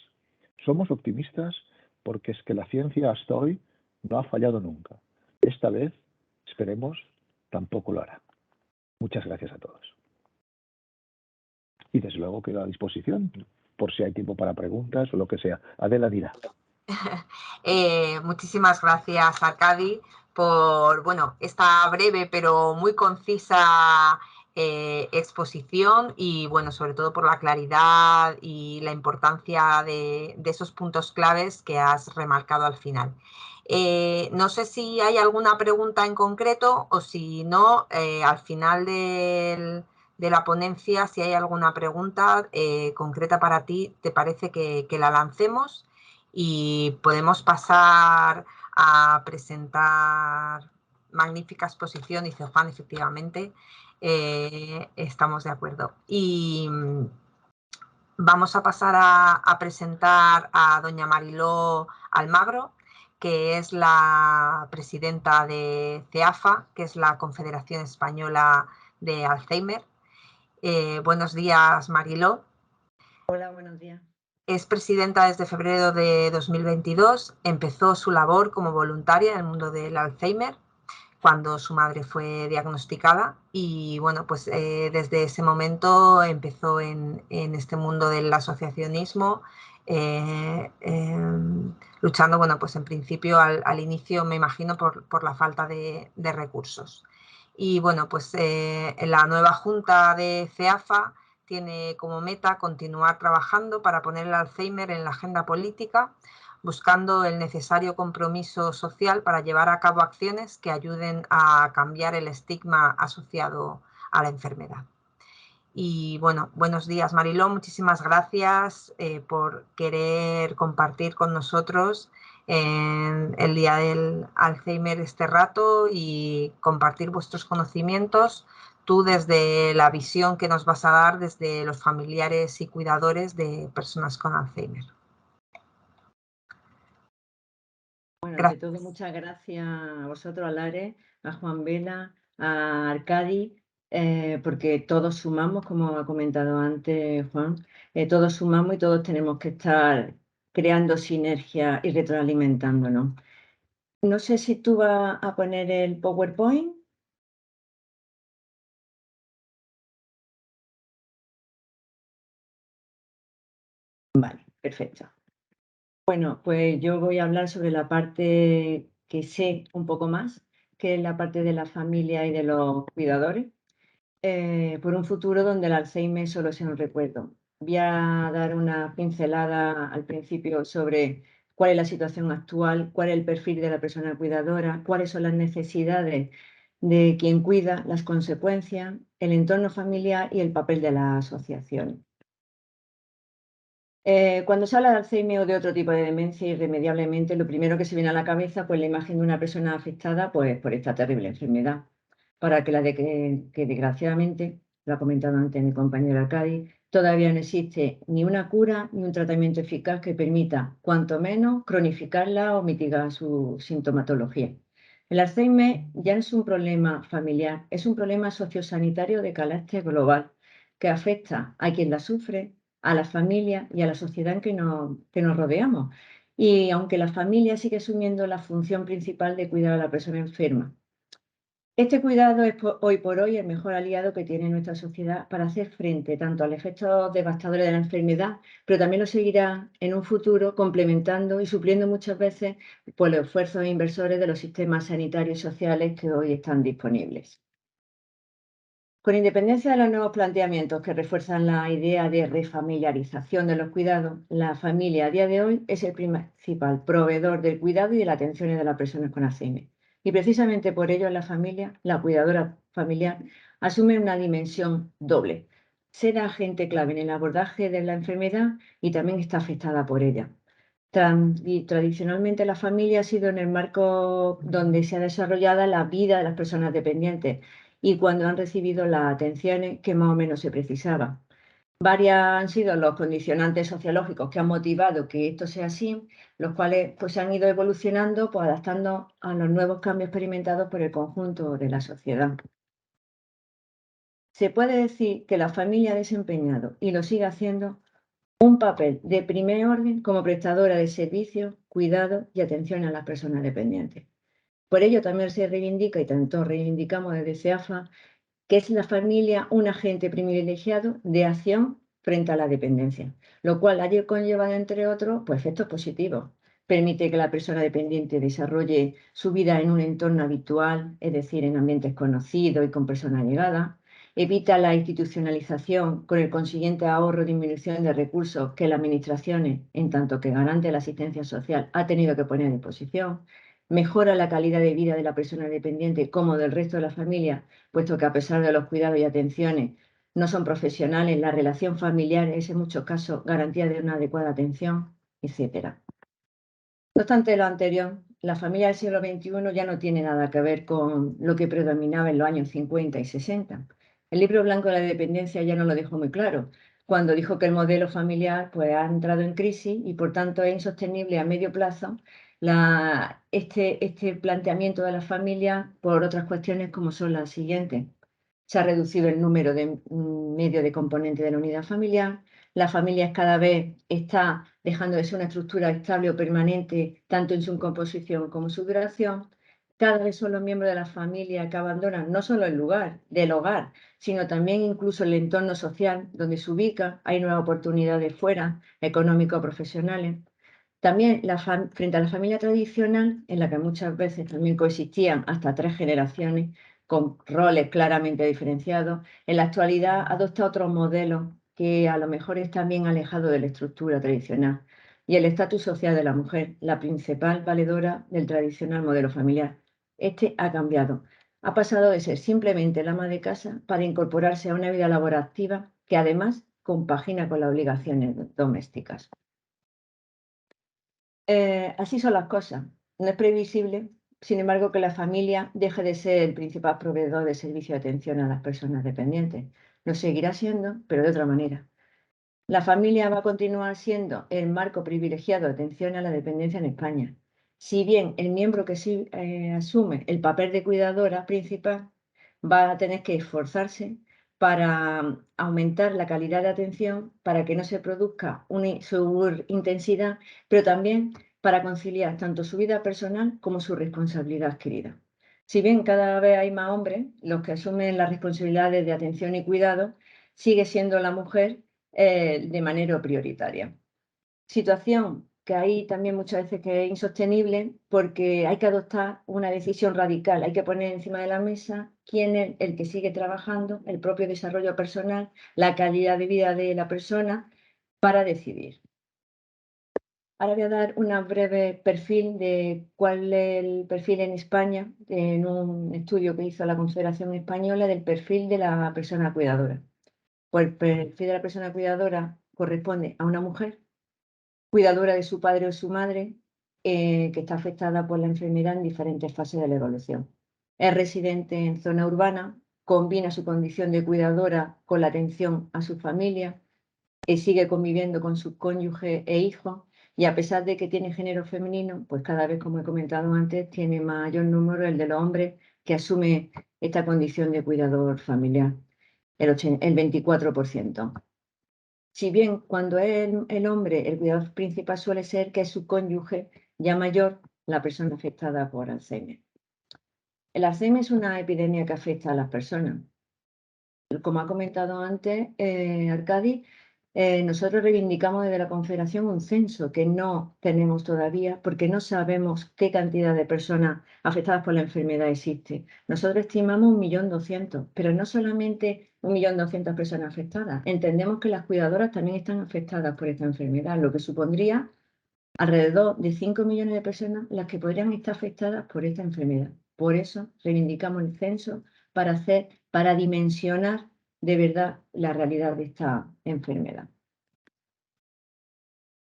S3: Somos optimistas porque es que la ciencia hasta hoy no ha fallado nunca. Esta vez, esperemos, tampoco lo hará. Muchas gracias a todos. Y desde luego quedo a disposición por si hay tiempo para preguntas o lo que sea. Adela dirá.
S1: Muchísimas gracias, Arkadi, por esta breve pero muy concisa exposición y sobre todo por la claridad y la importancia de esos puntos claves que has remarcado al final. No sé si hay alguna pregunta en concreto o si no, al final de la ponencia, si hay alguna pregunta concreta para ti, ¿te parece que la lancemos? Y podemos pasar a presentar magnífica exposición, dice Juan, efectivamente, estamos de acuerdo. Y vamos a pasar a presentar a doña Mariló Almagro, que es la presidenta de CEAFA, que es la Confederación Española de Alzheimer. Buenos días, Mariló.
S4: Hola, buenos días.
S1: Es presidenta desde febrero de 2022. Empezó su labor como voluntaria en el mundo del Alzheimer cuando su madre fue diagnosticada y desde ese momento empezó en este mundo del asociacionismo, luchando, en principio al inicio, me imagino, por la falta de recursos. Y la nueva junta de CEAFA tiene como meta continuar trabajando para poner el Alzheimer en la agenda política, buscando el necesario compromiso social para llevar a cabo acciones que ayuden a cambiar el estigma asociado a la enfermedad. Y buenos días, Mariló, muchísimas gracias por querer compartir con nosotros en el Día del Alzheimer este rato y compartir vuestros conocimientos, tú desde la visión que nos vas a dar desde los familiares y cuidadores de personas con Alzheimer.
S4: Bueno, ante todo, muchas gracias a vosotros, a Lares, a Juan Vela, a Arkadi, porque todos sumamos, como ha comentado antes Juan, todos sumamos y todos tenemos que estar creando sinergia y retroalimentándonos. No sé si tú vas a poner el PowerPoint. Vale, perfecto. Bueno, pues yo voy a hablar sobre la parte que sé un poco más, que es la parte de la familia y de los cuidadores, por un futuro donde el Alzheimer solo sea un recuerdo. Voy a dar una pincelada al principio sobre cuál es la situación actual, cuál es el perfil de la persona cuidadora, cuáles son las necesidades de quien cuida, las consecuencias, el entorno familiar y el papel de la asociación. Cuando se habla de Alzheimer o de otro tipo de demencia, irremediablemente lo primero que se viene a la cabeza pues la imagen de una persona afectada pues, por esta terrible enfermedad. Para que desgraciadamente, lo ha comentado antes mi compañero Arkadi, todavía no existe ni una cura ni un tratamiento eficaz que permita, cuanto menos, cronificarla o mitigar su sintomatología. El Alzheimer ya no es un problema familiar, es un problema sociosanitario de carácter global que afecta a quien la sufre, a la familia y a la sociedad en que nos rodeamos. Y aunque la familia sigue asumiendo la función principal de cuidar a la persona enferma, este cuidado es hoy por hoy el mejor aliado que tiene nuestra sociedad para hacer frente tanto al efecto devastador de la enfermedad, pero también lo seguirá en un futuro complementando y supliendo muchas veces pues, los esfuerzos inversores de los sistemas sanitarios y sociales que hoy están disponibles. Con independencia de los nuevos planteamientos que refuerzan la idea de refamiliarización de los cuidados, la familia a día de hoy es el principal proveedor del cuidado y de la atención de las personas con Alzheimer. Y precisamente por ello la familia, la cuidadora familiar, asume una dimensión doble. Ser agente clave en el abordaje de la enfermedad y también está afectada por ella. Tradicionalmente la familia ha sido en el marco donde se ha desarrollado la vida de las personas dependientes y cuándo han recibido las atenciones que más o menos se precisaban. Varias han sido los condicionantes sociológicos que han motivado que esto sea así, los cuales pues, se han ido evolucionando, pues, adaptando a los nuevos cambios experimentados por el conjunto de la sociedad. Se puede decir que la familia ha desempeñado, y lo sigue haciendo, un papel de primer orden como prestadora de servicios, cuidados y atención a las personas dependientes. Por ello también se reivindica, y tanto reivindicamos desde CEAFA, que es la familia un agente privilegiado de acción frente a la dependencia, lo cual ayer conlleva, entre otros, pues, efectos positivos. Permite que la persona dependiente desarrolle su vida en un entorno habitual, es decir, en ambientes conocidos y con personas allegadas. Evita la institucionalización con el consiguiente ahorro y disminución de recursos que las administraciones, en tanto que garante de la asistencia social, ha tenido que poner a disposición. Mejora la calidad de vida de la persona dependiente como del resto de la familia, puesto que a pesar de los cuidados y atenciones no son profesionales, la relación familiar es en muchos casos garantía de una adecuada atención, etc. No obstante lo anterior, la familia del siglo XXI ya no tiene nada que ver con lo que predominaba en los años 50 y 60. El libro blanco de la dependencia ya nos lo dejó muy claro, cuando dijo que el modelo familiar pues, ha entrado en crisis y por tanto es insostenible a medio plazo este planteamiento de la familia por otras cuestiones como son las siguientes. Se ha reducido el número de medio de componentes de la unidad familiar. La familia cada vez está dejando de ser una estructura estable o permanente, tanto en su composición como en su duración. Cada vez son los miembros de la familia que abandonan no solo el lugar del hogar, sino también incluso el entorno social donde se ubica. Hay nuevas oportunidades fuera, económicos o profesionales. También frente a la familia tradicional, en la que muchas veces también coexistían hasta 3 generaciones, con roles claramente diferenciados, en la actualidad adopta otros modelos que a lo mejor están bien alejados de la estructura tradicional y el estatus social de la mujer, la principal valedora del tradicional modelo familiar. Este ha cambiado. Ha pasado de ser simplemente el ama de casa para incorporarse a una vida laboral activa que además compagina con las obligaciones domésticas. Así son las cosas. No es previsible, sin embargo, que la familia deje de ser el principal proveedor de servicio de atención a las personas dependientes. Lo seguirá siendo, pero de otra manera. La familia va a continuar siendo el marco privilegiado de atención a la dependencia en España. Si bien el miembro que sí asume el papel de cuidadora principal va a tener que esforzarse para aumentar la calidad de atención, para que no se produzca una intensidad, pero también para conciliar tanto su vida personal como su responsabilidad adquirida. Si bien cada vez hay más hombres los que asumen las responsabilidades de atención y cuidado, sigue siendo la mujer de manera prioritaria. Situación que hay también muchas veces que es insostenible porque hay que adoptar una decisión radical, hay que poner encima de la mesa quién es el que sigue trabajando, el propio desarrollo personal, la calidad de vida de la persona para decidir. Ahora voy a dar un breve perfil de cuál es el perfil en España, en un estudio que hizo la Confederación Española del perfil de la persona cuidadora. Pues el perfil de la persona cuidadora corresponde a una mujer cuidadora de su padre o su madre que está afectada por la enfermedad en diferentes fases de la evolución. Es residente en zona urbana, combina su condición de cuidadora con la atención a su familia, sigue conviviendo con su cónyuge e hijos y a pesar de que tiene género femenino, pues cada vez, como he comentado antes, tiene mayor número el de los hombres que asume esta condición de cuidador familiar, el 24%. Si bien cuando es el hombre, el cuidador principal suele ser que es su cónyuge ya mayor, la persona afectada por Alzheimer. El Alzheimer es una epidemia que afecta a las personas. Como ha comentado antes Arcadi, nosotros reivindicamos desde la Confederación un censo que no tenemos todavía porque no sabemos qué cantidad de personas afectadas por la enfermedad existe. Nosotros estimamos 1.200.000, pero no solamente 1.200.000 personas afectadas. Entendemos que las cuidadoras también están afectadas por esta enfermedad, lo que supondría alrededor de 5 millones de personas las que podrían estar afectadas por esta enfermedad. Por eso reivindicamos el censo para dimensionar de verdad la realidad de esta enfermedad.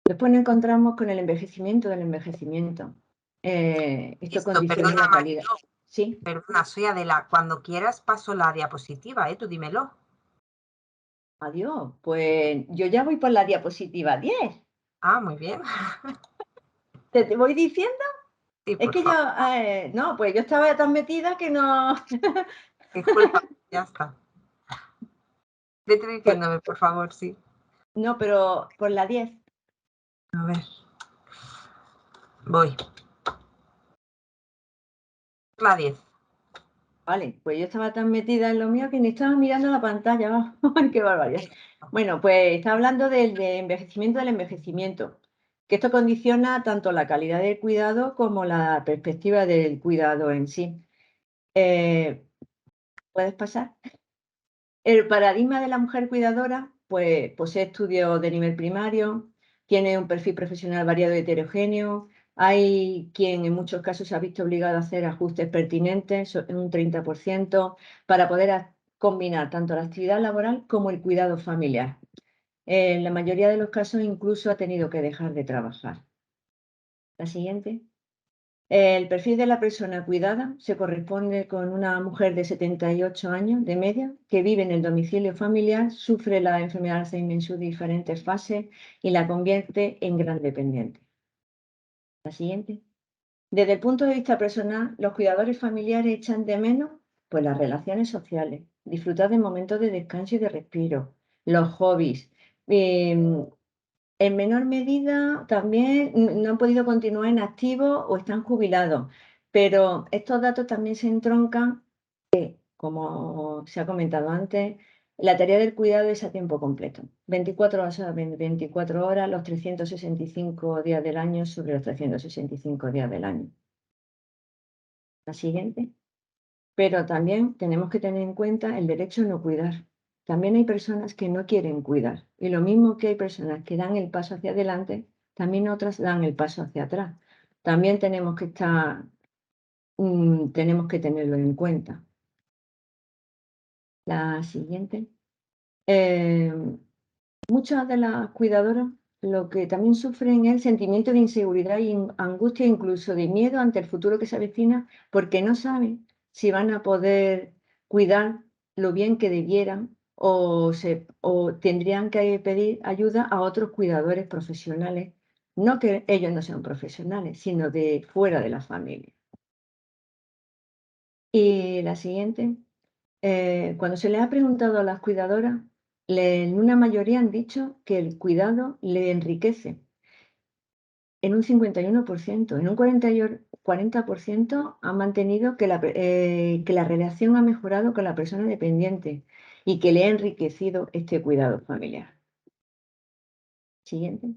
S4: Después nos encontramos con el envejecimiento del envejecimiento. Esto condiciona la calidad. Sí.
S1: Perdona, soy Adela. Cuando quieras paso la diapositiva, tú dímelo.
S4: Adiós. Pues yo ya voy por la diapositiva 10.
S1: Ah, muy bien.
S4: ¿Te voy diciendo?
S1: Sí,
S4: Es
S1: por
S4: que yo,
S1: favor.
S4: no, pues yo estaba tan metida que no.
S1: Disculpa, ya está. Vete
S4: Pues,
S1: diciéndome, por favor, sí.
S4: no, pero por la 10.
S1: A ver. Voy. La 10.
S4: Vale, pues yo estaba tan metida en lo mío que ni estaba mirando la pantalla. ¡Qué barbaridad! Bueno, pues está hablando del envejecimiento del envejecimiento, que esto condiciona tanto la calidad del cuidado como la perspectiva del cuidado en sí. ¿Puedes pasar? El paradigma de la mujer cuidadora, pues posee estudios de nivel primario, tiene un perfil profesional variado y heterogéneo. Hay quien en muchos casos se ha visto obligado a hacer ajustes pertinentes, en un 30%, para poder combinar tanto la actividad laboral como el cuidado familiar. En la mayoría de los casos incluso ha tenido que dejar de trabajar. La siguiente. El perfil de la persona cuidada se corresponde con una mujer de 78 años de media que vive en el domicilio familiar, sufre la enfermedad de Alzheimer en sus diferentes fases y la convierte en gran dependiente. La siguiente. Desde el punto de vista personal, los cuidadores familiares echan de menos pues, las relaciones sociales, disfrutar de momentos de descanso y de respiro, los hobbies. En menor medida también no han podido continuar en activo o están jubilados, pero estos datos también se entroncan, como se ha comentado antes, la tarea del cuidado es a tiempo completo. 24 horas, 24 horas, los 365 días del año sobre los 365 días del año. La siguiente. Pero también tenemos que tener en cuenta el derecho a no cuidar. También hay personas que no quieren cuidar. Y lo mismo que hay personas que dan el paso hacia adelante, también otras dan el paso hacia atrás. También tenemos que tenemos que tenerlo en cuenta. La siguiente. Muchas de las cuidadoras lo que también sufren es el sentimiento de inseguridad y angustia, incluso de miedo ante el futuro que se avecina, porque no saben si van a poder cuidar lo bien que debieran o tendrían que pedir ayuda a otros cuidadores profesionales, no que ellos no sean profesionales, sino de fuera de la familia. Y la siguiente. Cuando se le ha preguntado a las cuidadoras, en una mayoría han dicho que el cuidado le enriquece, en un 51%, en un 40% han mantenido que la relación ha mejorado con la persona dependiente y que le ha enriquecido este cuidado familiar. Siguiente.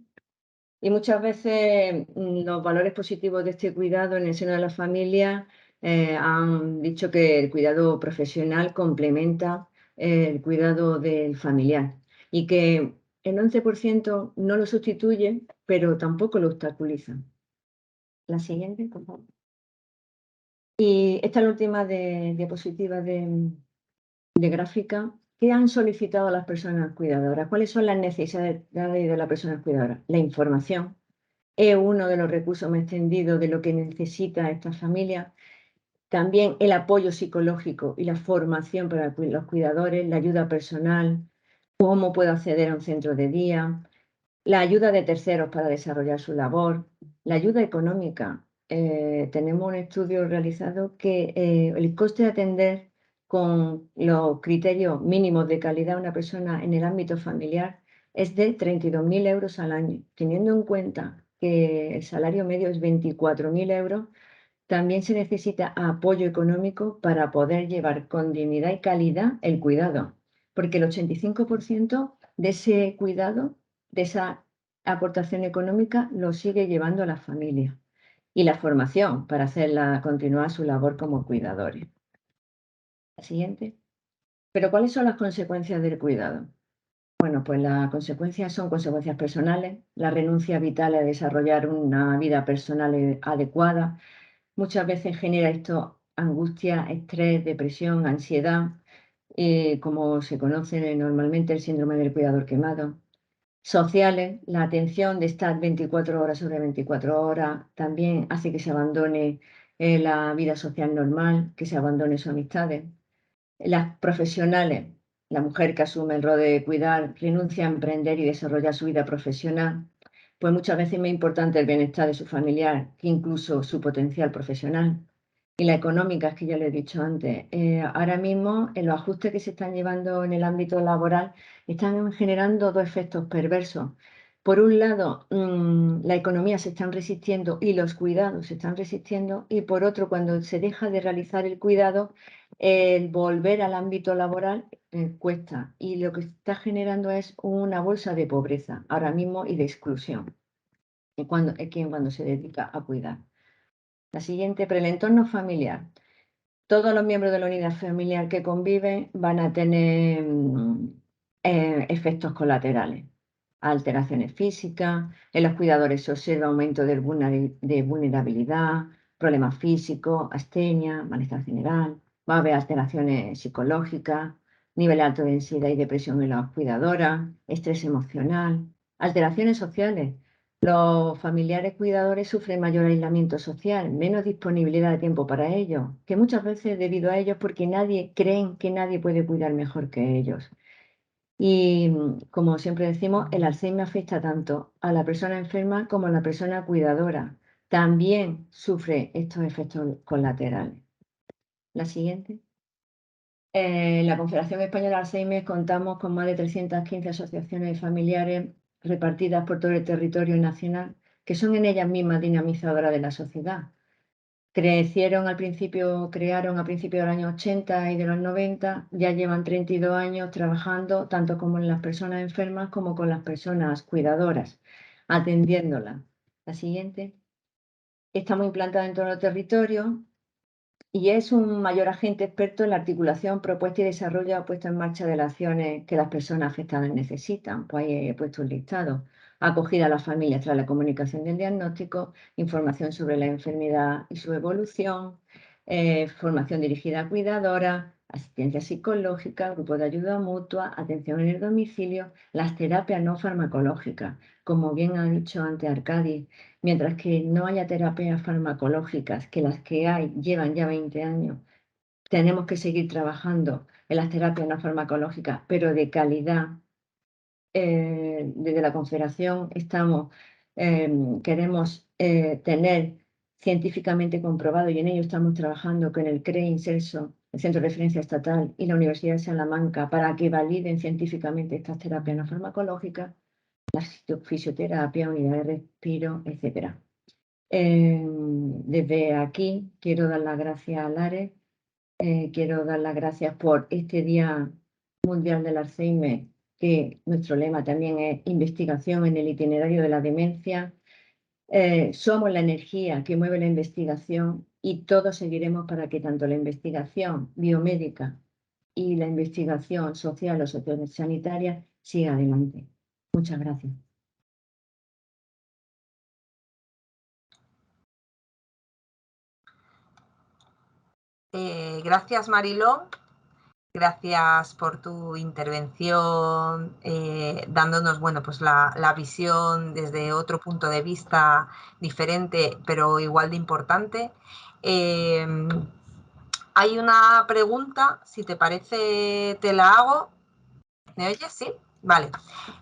S4: Y muchas veces los valores positivos de este cuidado en el seno de la familia han dicho que el cuidado profesional complementa el cuidado del familiar y que el 11% no lo sustituye, pero tampoco lo obstaculiza. La siguiente, por favor. Y esta es la última diapositiva de gráfica. ¿Qué han solicitado las personas cuidadoras? ¿Cuáles son las necesidades de las personas cuidadoras? La información. Es uno de los recursos más extendidos de lo que necesita esta familia. También el apoyo psicológico y la formación para los cuidadores, la ayuda personal, cómo puedo acceder a un centro de día, la ayuda de terceros para desarrollar su labor, la ayuda económica. Tenemos un estudio realizado que el coste de atender con los criterios mínimos de calidad a una persona en el ámbito familiar es de 32.000 euros al año. Teniendo en cuenta que el salario medio es 24.000 euros, también se necesita apoyo económico para poder llevar con dignidad y calidad el cuidado, porque el 85% de ese cuidado, de esa aportación económica, lo sigue llevando la familia. Y la formación para continuar su labor como cuidadores. La siguiente. Pero ¿cuáles son las consecuencias del cuidado? Bueno, pues las consecuencias son consecuencias personales, la renuncia vital a desarrollar una vida personal adecuada. Muchas veces genera esto angustia, estrés, depresión, ansiedad, como se conoce normalmente el síndrome del cuidador quemado. Sociales, la atención de estar 24 horas sobre 24 horas también hace que se abandone la vida social normal, que se abandone sus amistades. Las profesionales, la mujer que asume el rol de cuidar, renuncia a emprender y desarrollar su vida profesional, pues muchas veces es más importante el bienestar de su familiar que incluso su potencial profesional. Y la económica, es que ya lo he dicho antes, ahora mismo en los ajustes que se están llevando en el ámbito laboral están generando dos efectos perversos. Por un lado, la economía se están resistiendo y los cuidados se están resistiendo, y por otro, cuando se deja de realizar el cuidado, el volver al ámbito laboral cuesta, y lo que está generando es una bolsa de pobreza ahora mismo y de exclusión cuando se dedica a cuidar. La siguiente, pero el entorno familiar. Todos los miembros de la unidad familiar que conviven van a tener efectos colaterales. Alteraciones físicas, en los cuidadores se observa aumento de vulnerabilidad, problemas físicos, astenia, malestar general, va a haber alteraciones psicológicas, nivel alto de ansiedad y depresión en las cuidadoras, estrés emocional, alteraciones sociales. Los familiares cuidadores sufren mayor aislamiento social, menos disponibilidad de tiempo para ellos, que muchas veces debido a ellos porque creen que nadie puede cuidar mejor que ellos. Y como siempre decimos, el Alzheimer afecta tanto a la persona enferma como a la persona cuidadora. También sufre estos efectos colaterales. La siguiente. En la Confederación Española de Alzheimer contamos con más de 315 asociaciones familiares repartidas por todo el territorio nacional, que son en ellas mismas dinamizadoras de la sociedad. Crearon a principios del año 80 y de los 90, ya llevan 32 años trabajando tanto como en las personas enfermas como con las personas cuidadoras, atendiéndolas. La siguiente. Estamos implantados en todo el territorio y es un mayor agente experto en la articulación, propuesta y desarrollo puesta en marcha de las acciones que las personas afectadas necesitan. Pues ahí he puesto un listado. Acogida a las familias tras la comunicación del diagnóstico, información sobre la enfermedad y su evolución, formación dirigida a cuidadoras, asistencia psicológica, grupos de ayuda mutua, atención en el domicilio, las terapias no farmacológicas. Como bien ha dicho antes Arcadi, mientras que no haya terapias farmacológicas, que las que hay llevan ya 20 años, tenemos que seguir trabajando en las terapias no farmacológicas, pero de calidad. Desde la Confederación queremos tener científicamente comprobado, y en ello estamos trabajando con el CRE Inselso, el Centro de Referencia Estatal, y la Universidad de Salamanca, para que validen científicamente estas terapias no farmacológicas, la fisioterapia, unidad de respiro, etc. Desde aquí quiero dar las gracias a Lares, quiero dar las gracias por este Día Mundial del Alzheimer, que nuestro lema también es investigación en el itinerario de la demencia. Somos la energía que mueve la investigación y todos seguiremos para que tanto la investigación biomédica y la investigación social o sociosanitaria siga adelante. Muchas gracias.
S1: Gracias, Mariló. Gracias por tu intervención, dándonos pues la visión desde otro punto de vista diferente, pero igual de importante. Hay una pregunta, si te parece, te la hago. ¿Me oyes? Sí. Vale.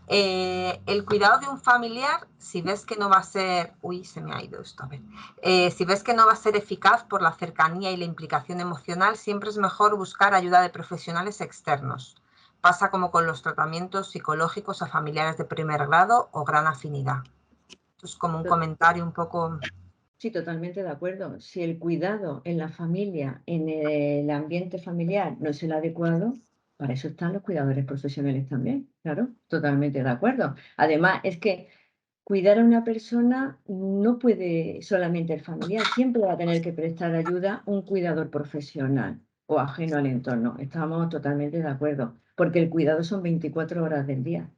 S1: El cuidado de un familiar, si ves que no va a ser... Uy, se me ha ido esto. A ver. Si ves que no va a ser eficaz por la cercanía y la implicación emocional, siempre es mejor buscar ayuda de profesionales externos. Pasa como con los tratamientos psicológicos a familiares de primer grado o gran afinidad. Esto es como un comentario un poco...
S4: Sí, totalmente de acuerdo. Si el cuidado en la familia, en el ambiente familiar no es el adecuado, para eso están los cuidadores profesionales también, claro, totalmente de acuerdo. Además, es que cuidar a una persona no puede solamente el familiar, siempre va a tener que prestar ayuda un cuidador profesional o ajeno al entorno. Estamos totalmente de acuerdo, porque el cuidado son 24 horas del día.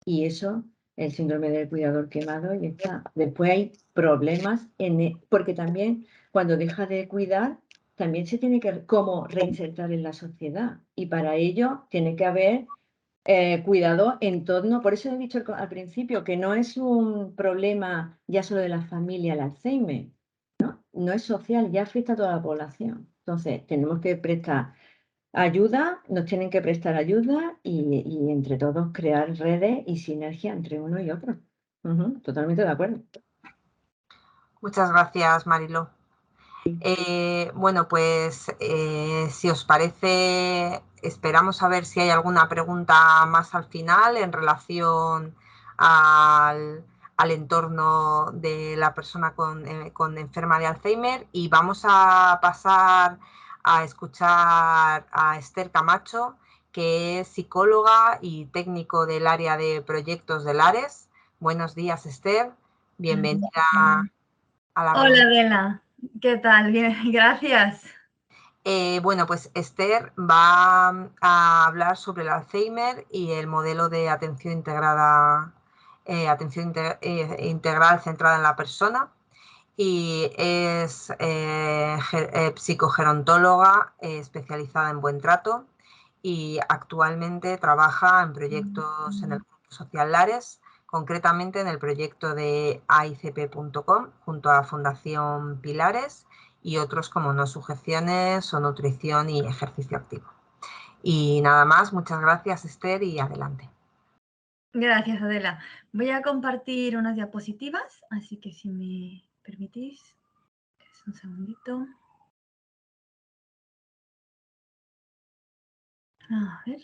S4: Y eso, el síndrome del cuidador quemado, y está. Después hay problemas, porque también cuando deja de cuidar, también se tiene que cómo reinsertar en la sociedad. Y para ello tiene que haber cuidado en torno, por eso he dicho al principio que no es un problema ya solo de la familia el Alzheimer, ¿no? no es social, ya afecta a toda la población. Entonces, tenemos que prestar ayuda, nos tienen que prestar ayuda y entre todos crear redes y sinergia entre uno y otro. Totalmente de acuerdo.
S1: Muchas gracias, Mariló. Bueno, pues si os parece, esperamos a ver si hay alguna pregunta más al final en relación al entorno de la persona con enferma de Alzheimer, y vamos a pasar a escuchar a Esther Camacho, que es psicóloga y técnico del área de proyectos del ARES. Buenos días, Esther. Bienvenida a la reunión.
S5: Hola, Adela. ¿Qué tal? Bien, gracias.
S1: Bueno, pues Esther va a hablar sobre el Alzheimer y el modelo de atención integrada, integral centrada en la persona, y es psicogerontóloga especializada en buen trato, y actualmente trabaja en proyectos en el Grupo Social Lares, concretamente en el proyecto de AICP.com junto a Fundación Pilares, y otros como no sujeciones o nutrición y ejercicio activo. Y nada más, muchas gracias, Esther, y adelante.
S5: Gracias, Adela. Voy a compartir unas diapositivas, así que si me permitís, un segundito. A ver.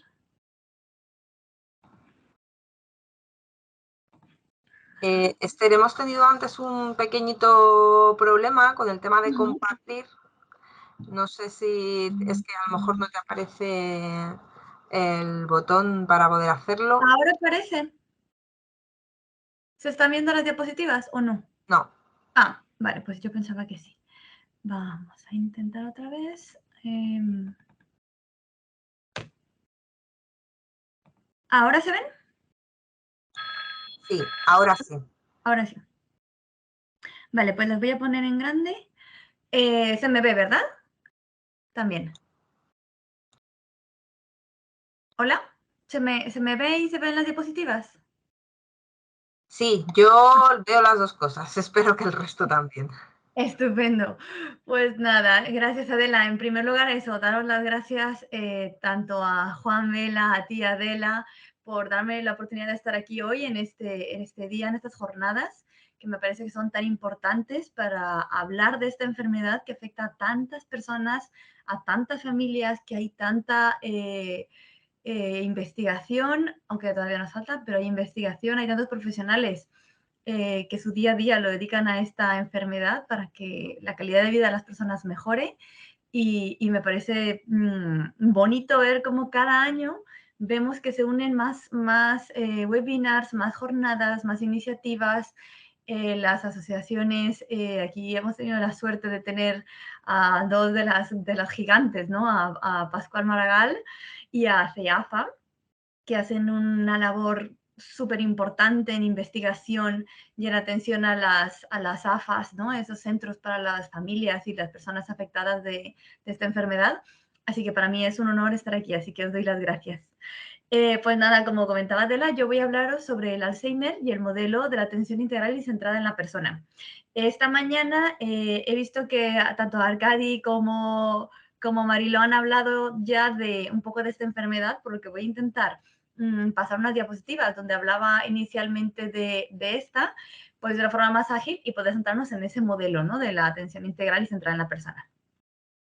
S1: Esther, hemos tenido antes un pequeñito problema con el tema de compartir. No sé si es que a lo mejor no te aparece el botón para poder hacerlo.
S5: ¿Ahora aparecen? ¿Se están viendo las diapositivas o no?
S1: No.
S5: Ah, vale, pues yo pensaba que sí. Vamos a intentar otra vez. ¿Ahora se ven?
S1: Sí, ahora sí.
S5: Ahora sí. Vale, pues las voy a poner en grande. Se me ve, ¿verdad? También. ¿Hola? ¿Se me ve y se ven las diapositivas?
S1: Sí, yo veo las dos cosas. Espero que el resto también.
S5: Estupendo. Pues nada, gracias, Adela. En primer lugar, eso, daros las gracias tanto a Juan Vela, a ti, Adela, por darme la oportunidad de estar aquí hoy en este día, en estas jornadas, que me parece que son tan importantes para hablar de esta enfermedad que afecta a tantas personas, a tantas familias, que hay tanta investigación, aunque todavía nos falta, pero hay investigación, hay tantos profesionales que su día a día lo dedican a esta enfermedad para que la calidad de vida de las personas mejore. Y me parece bonito ver cómo cada año vemos que se unen más webinars, más jornadas, más iniciativas. Las asociaciones, aquí hemos tenido la suerte de tener a dos de las gigantes, ¿no? A Pascual Maragall y a CEAFA, que hacen una labor súper importante en investigación y en atención a las AFAs, ¿no? Esos centros para las familias y las personas afectadas de esta enfermedad. Así que para mí es un honor estar aquí, así que os doy las gracias. Pues nada, como comentaba Adela, yo voy a hablaros sobre el Alzheimer y el modelo de la atención integral y centrada en la persona. Esta mañana he visto que tanto Arcadi como Mariló han hablado ya de un poco de esta enfermedad, por lo que voy a intentar pasar unas diapositivas donde hablaba inicialmente de esta, pues de la forma más ágil y poder centrarnos en ese modelo, ¿no? De la atención integral y centrada en la persona.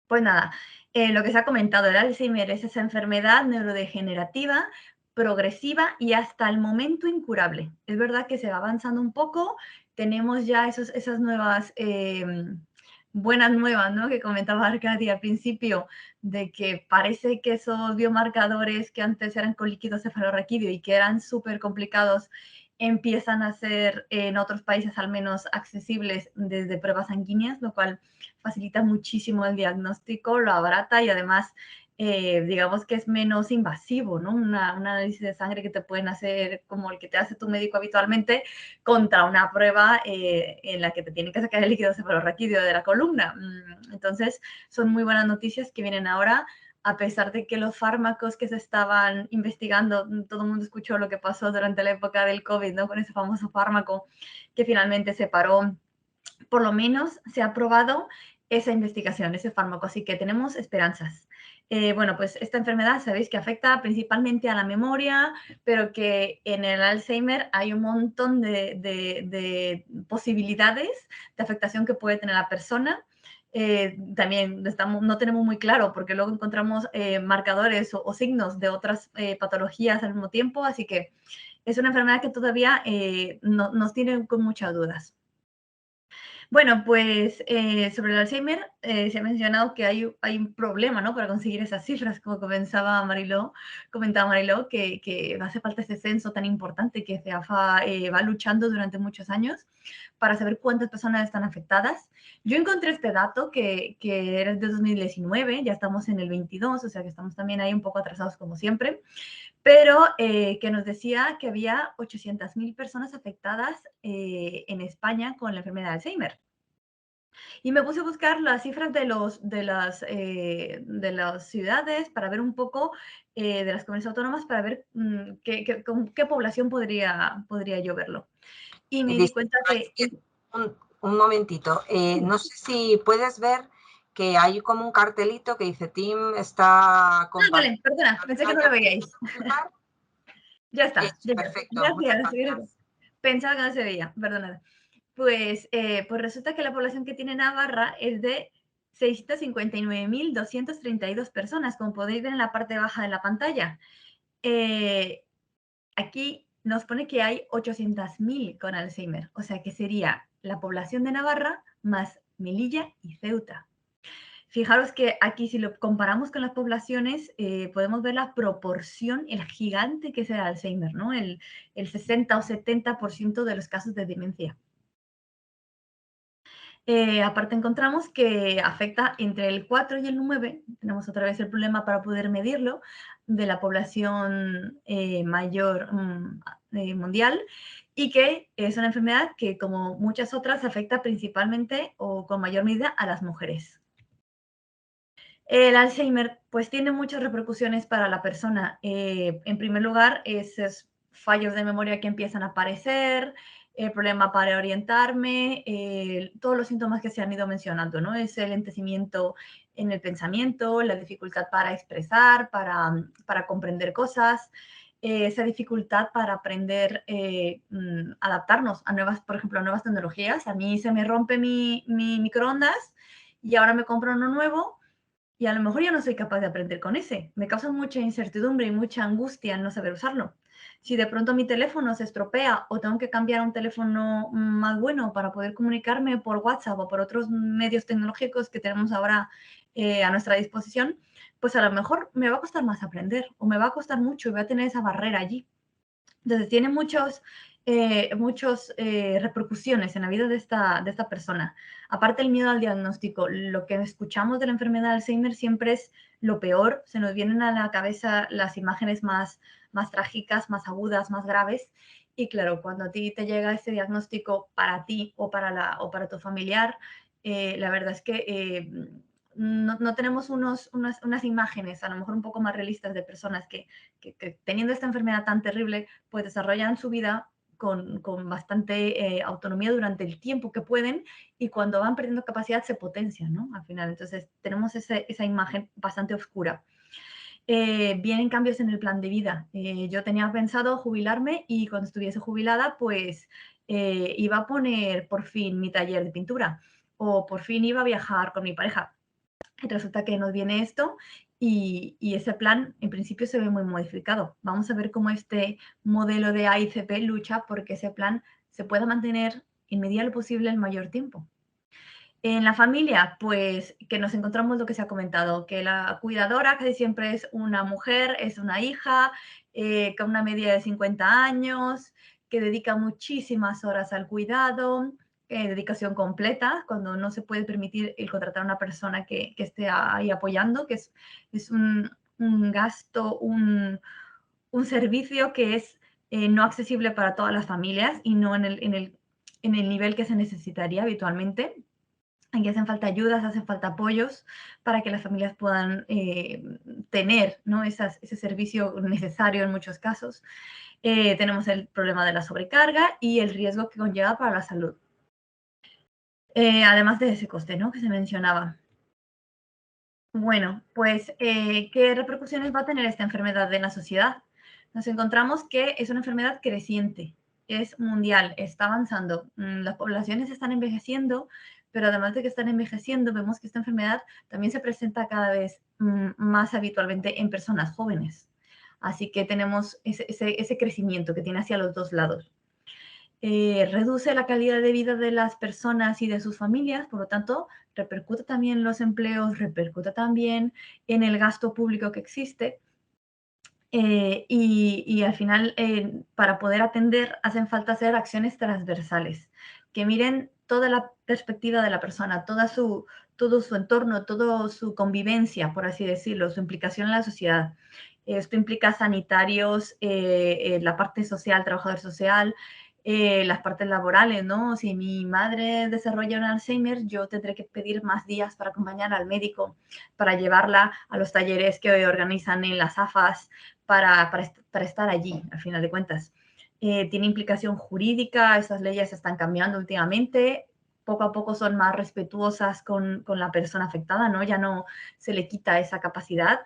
S5: Pues nada, lo que se ha comentado, el Alzheimer es esa enfermedad neurodegenerativa, progresiva y hasta el momento incurable. Es verdad que se va avanzando un poco, tenemos ya esas nuevas buenas nuevas, ¿no? Que comentaba Arcadi al principio, de que parece que esos biomarcadores que antes eran con líquido cefalorraquídeo y que eran súper complicados, empiezan a ser en otros países al menos accesibles desde pruebas sanguíneas, lo cual facilita muchísimo el diagnóstico, lo abarata y además digamos que es menos invasivo, ¿no? Un análisis de sangre que te pueden hacer como el que te hace tu médico habitualmente contra una prueba en la que te tienen que sacar el líquido cefalorraquídeo de la columna. Entonces, son muy buenas noticias que vienen ahora, a pesar de que los fármacos que se estaban investigando, todo el mundo escuchó lo que pasó durante la época del COVID, ¿no? Con ese famoso fármaco que finalmente se paró por lo menos se ha probado esa investigación, ese fármaco, así que tenemos esperanzas. Bueno, pues esta enfermedad sabéis que afecta principalmente a la memoria, pero que en el Alzheimer hay un montón de posibilidades de afectación que puede tener la persona. También no tenemos muy claro porque luego encontramos marcadores o signos de otras patologías al mismo tiempo, así que es una enfermedad que todavía nos tiene con muchas dudas. Bueno, pues sobre el Alzheimer se ha mencionado que hay un problema, ¿no? Para conseguir esas cifras, como comentaba Mariló, que hace falta ese censo tan importante que CEAFA va luchando durante muchos años para saber cuántas personas están afectadas. Yo encontré este dato que era de 2019, ya estamos en el 22, o sea que estamos también ahí un poco atrasados como siempre, pero que nos decía que había 800.000 personas afectadas en España con la enfermedad de Alzheimer. Y me puse a buscar las cifras de las ciudades para ver un poco, de las comunidades autónomas, para ver con qué población podría yo verlo. Y me di cuenta que...
S1: Un momentito. No sé si puedes ver que hay como un cartelito que dice Tim está compartiendo.
S5: Vale, perdona, pensé que no lo veíais. Ya está.
S1: Perfecto.
S5: Gracias. Pensaba que no se veía, perdonad. Pues resulta que la población que tiene Navarra es de 659.232 personas, como podéis ver en la parte baja de la pantalla. Aquí nos pone que hay 800.000 con Alzheimer, o sea que sería la población de Navarra más Melilla y Ceuta. Fijaros que aquí, si lo comparamos con las poblaciones, podemos ver la proporción, el gigante que es el Alzheimer, ¿no? El 60 o 70% de los casos de demencia. Aparte encontramos que afecta entre el 4 y el 9, tenemos otra vez el problema para poder medirlo, de la población mayor mundial, y que es una enfermedad que, como muchas otras, afecta principalmente o con mayor medida a las mujeres. El Alzheimer pues tiene muchas repercusiones para la persona. En primer lugar, esos fallos de memoria que empiezan a aparecer, el problema para orientarme, todos los síntomas que se han ido mencionando, ¿no? Es el lentecimiento en el pensamiento, la dificultad para expresar, para comprender cosas, esa dificultad para aprender, adaptarnos a nuevas, por ejemplo, a nuevas tecnologías. A mí se me rompe mi microondas y ahora me compro uno nuevo. Y a lo mejor yo no soy capaz de aprender con ese. Me causa mucha incertidumbre y mucha angustia no saber usarlo. Si de pronto mi teléfono se estropea o tengo que cambiar a un teléfono más bueno para poder comunicarme por WhatsApp o por otros medios tecnológicos que tenemos ahora a nuestra disposición, pues a lo mejor me va a costar más aprender o me va a costar mucho y voy a tener esa barrera allí. Entonces tiene muchas repercusiones en la vida de esta persona. Aparte el miedo al diagnóstico, lo que escuchamos de la enfermedad de Alzheimer siempre es lo peor, se nos vienen a la cabeza las imágenes más trágicas, más agudas, más graves, y claro, cuando a ti te llega ese diagnóstico para ti o para tu familiar, la verdad es que no tenemos unas imágenes a lo mejor un poco más realistas de personas que teniendo esta enfermedad tan terrible, pues desarrollan su vida con bastante autonomía durante el tiempo que pueden, y cuando van perdiendo capacidad se potencian, ¿no? Al final, entonces tenemos esa imagen bastante oscura. Vienen cambios en el plan de vida. Yo tenía pensado jubilarme y cuando estuviese jubilada, pues iba a poner por fin mi taller de pintura o por fin iba a viajar con mi pareja. Y resulta que nos viene esto y ese plan en principio se ve muy modificado. Vamos a ver cómo este modelo de AICP lucha porque ese plan se pueda mantener en medida de lo posible el mayor tiempo. En la familia, pues que nos encontramos lo que se ha comentado, que la cuidadora casi siempre es una mujer, es una hija, con una media de 50 años, que dedica muchísimas horas al cuidado, dedicación completa, cuando no se puede permitir el contratar a una persona que esté ahí apoyando, que es un gasto, un servicio que es no accesible para todas las familias y no en el nivel que se necesitaría habitualmente. Aquí hacen falta ayudas, hacen falta apoyos para que las familias puedan tener, ¿no? ese servicio necesario en muchos casos. Tenemos el problema de la sobrecarga y el riesgo que conlleva para la salud. además de ese coste, ¿no?, que se mencionaba. Bueno, pues, ¿qué repercusiones va a tener esta enfermedad en la sociedad? Nos encontramos que es una enfermedad creciente, es mundial, está avanzando. Las poblaciones están envejeciendo, pero además de que están envejeciendo, vemos que esta enfermedad también se presenta cada vez más habitualmente en personas jóvenes. Así que tenemos ese crecimiento que tiene hacia los dos lados. Reduce la calidad de vida de las personas y de sus familias, por lo tanto, repercute también en los empleos, repercute también en el gasto público que existe. Y al final, para poder atender, hacen falta hacer acciones transversales, que miren toda la perspectiva de la persona, todo su entorno, toda su convivencia, por así decirlo, su implicación en la sociedad. Esto implica sanitarios, la parte social, trabajador social, las partes laborales, ¿no? Si mi madre desarrolla un Alzheimer, yo tendré que pedir más días para acompañar al médico, para llevarla a los talleres que organizan en las AFAS, para estar allí, al final de cuentas. Tiene implicación jurídica, esas leyes están cambiando últimamente, poco a poco son más respetuosas con la persona afectada, ¿no? Ya no se le quita esa capacidad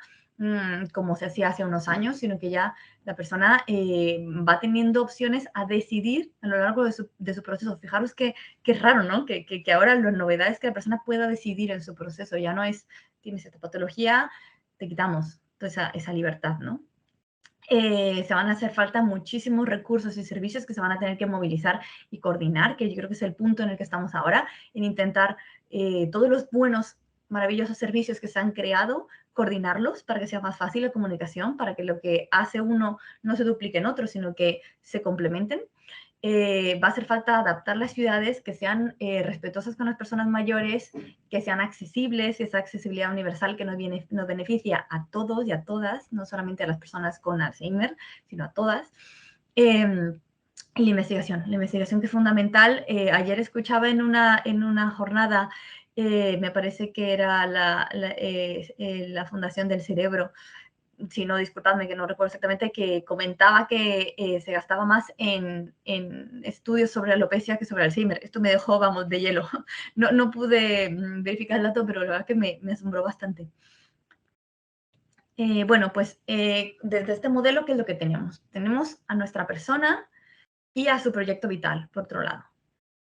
S5: como se hacía hace unos años, sino que ya la persona va teniendo opciones a decidir a lo largo de su proceso. Fijaros que es raro, ¿no? Que ahora la novedad es que la persona pueda decidir en su proceso. Ya no es, tienes esta patología, te quitamos toda esa libertad, ¿no? Se van a hacer falta muchísimos recursos y servicios que se van a tener que movilizar y coordinar, que yo creo que es el punto en el que estamos ahora, en intentar todos los buenos, maravillosos servicios que se han creado, coordinarlos para que sea más fácil la comunicación, para que lo que hace uno no se duplique en otro, sino que se complementen. Va a hacer falta adaptar las ciudades que sean respetuosas con las personas mayores, que sean accesibles, esa accesibilidad universal que nos beneficia a todos y a todas, no solamente a las personas con Alzheimer, sino a todas. La investigación que es fundamental. Ayer escuchaba en una jornada, me parece que era la Fundación del Cerebro, si no, disculpadme que no recuerdo exactamente, que comentaba que se gastaba más en estudios sobre alopecia que sobre Alzheimer. Esto me dejó, vamos, de hielo. No pude verificar el dato, pero la verdad que me asombró bastante. Bueno, pues desde este modelo, ¿qué es lo que tenemos? Tenemos a nuestra persona y a su proyecto vital, por otro lado.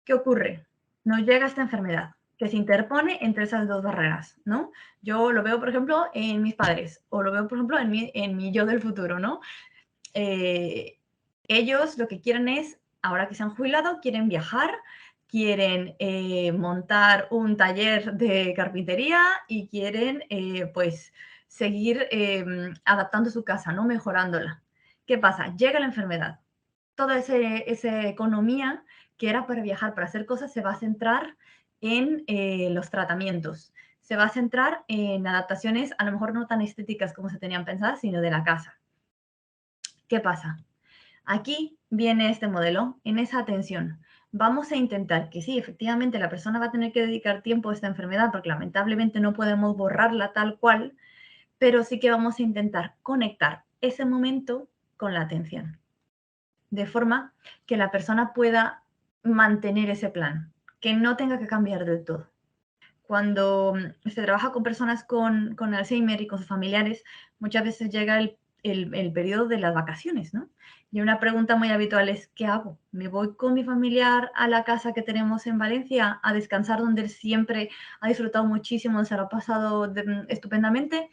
S5: ¿Qué ocurre? Nos llega esta enfermedad que se interpone entre esas dos barreras, ¿no? Yo lo veo, por ejemplo, en mis padres, o lo veo, por ejemplo, en mi yo del futuro, ¿no? Ellos lo que quieren es, ahora que se han jubilado, quieren viajar, quieren montar un taller de carpintería y quieren, pues, seguir adaptando su casa, ¿no? Mejorándola. ¿Qué pasa? Llega la enfermedad. Toda esa economía que era para viajar, para hacer cosas, se va a centrar en los tratamientos. Se va a centrar en adaptaciones, a lo mejor no tan estéticas como se tenían pensadas, sino de la casa. ¿Qué pasa? Aquí viene este modelo, en esa atención. Vamos a intentar que sí, efectivamente, la persona va a tener que dedicar tiempo a esta enfermedad porque lamentablemente no podemos borrarla tal cual, pero sí que vamos a intentar conectar ese momento con la atención, de forma que la persona pueda mantener ese plan, que no tenga que cambiar del todo. Cuando se trabaja con personas con Alzheimer y con sus familiares, muchas veces llega el periodo de las vacaciones, ¿no? Y una pregunta muy habitual es, ¿qué hago? ¿Me voy con mi familiar a la casa que tenemos en Valencia a descansar, donde él siempre ha disfrutado muchísimo, se lo ha pasado estupendamente?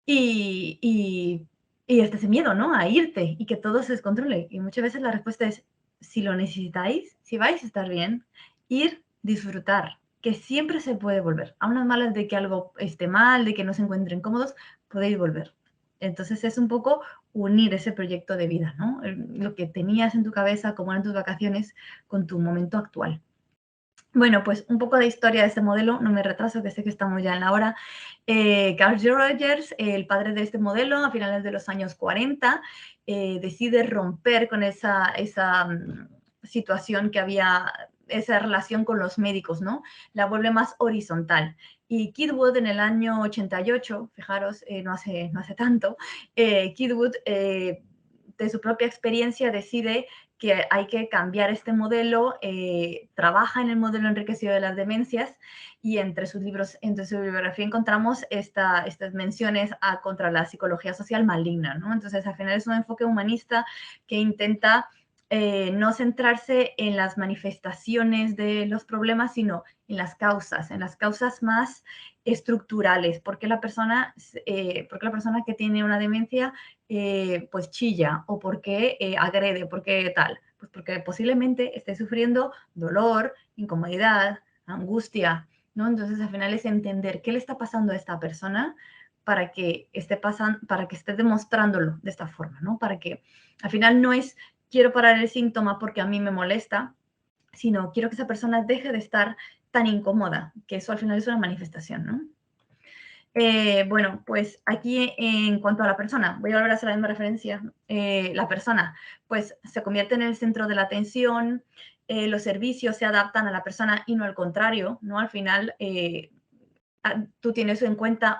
S5: Y ese miedo, ¿no? A irte y que todo se descontrole. Y muchas veces la respuesta es, si lo necesitáis, si vais a estar bien, ir, disfrutar, que siempre se puede volver. A unas malas de que algo esté mal, de que no se encuentren cómodos, podéis volver. Entonces es un poco unir ese proyecto de vida, ¿no? Lo que tenías en tu cabeza, como eran tus vacaciones, con tu momento actual. Bueno, pues un poco de historia de este modelo, no me retraso, que sé que estamos ya en la hora. Carl Rogers, el padre de este modelo, a finales de los años 40, decide romper con esa situación que había, esa relación con los médicos, ¿no? La vuelve más horizontal. Y Kirkwood en el año 88, fijaros, no hace tanto, Kirkwood, de su propia experiencia, decide que hay que cambiar este modelo, trabaja en el modelo enriquecido de las demencias, y entre sus libros, entre su bibliografía encontramos estas menciones contra la psicología social maligna, ¿no? Entonces, al final es un enfoque humanista que intenta no centrarse en las manifestaciones de los problemas, sino en las causas más estructurales. ¿Por qué la persona que tiene una demencia pues chilla? ¿O por qué agrede? ¿Por qué tal? Pues porque posiblemente esté sufriendo dolor, incomodidad, angustia, ¿no? Entonces, al final es entender qué le está pasando a esta persona para que esté demostrándolo de esta forma, ¿no? Para que al final no es quiero parar el síntoma porque a mí me molesta, sino quiero que esa persona deje de estar tan incómoda, que eso al final es una manifestación, ¿no? Bueno, pues aquí en cuanto a la persona, voy a volver a hacer la misma referencia. La persona, pues se convierte en el centro de la atención, los servicios se adaptan a la persona y no al contrario, ¿no? Al final, tú tienes en cuenta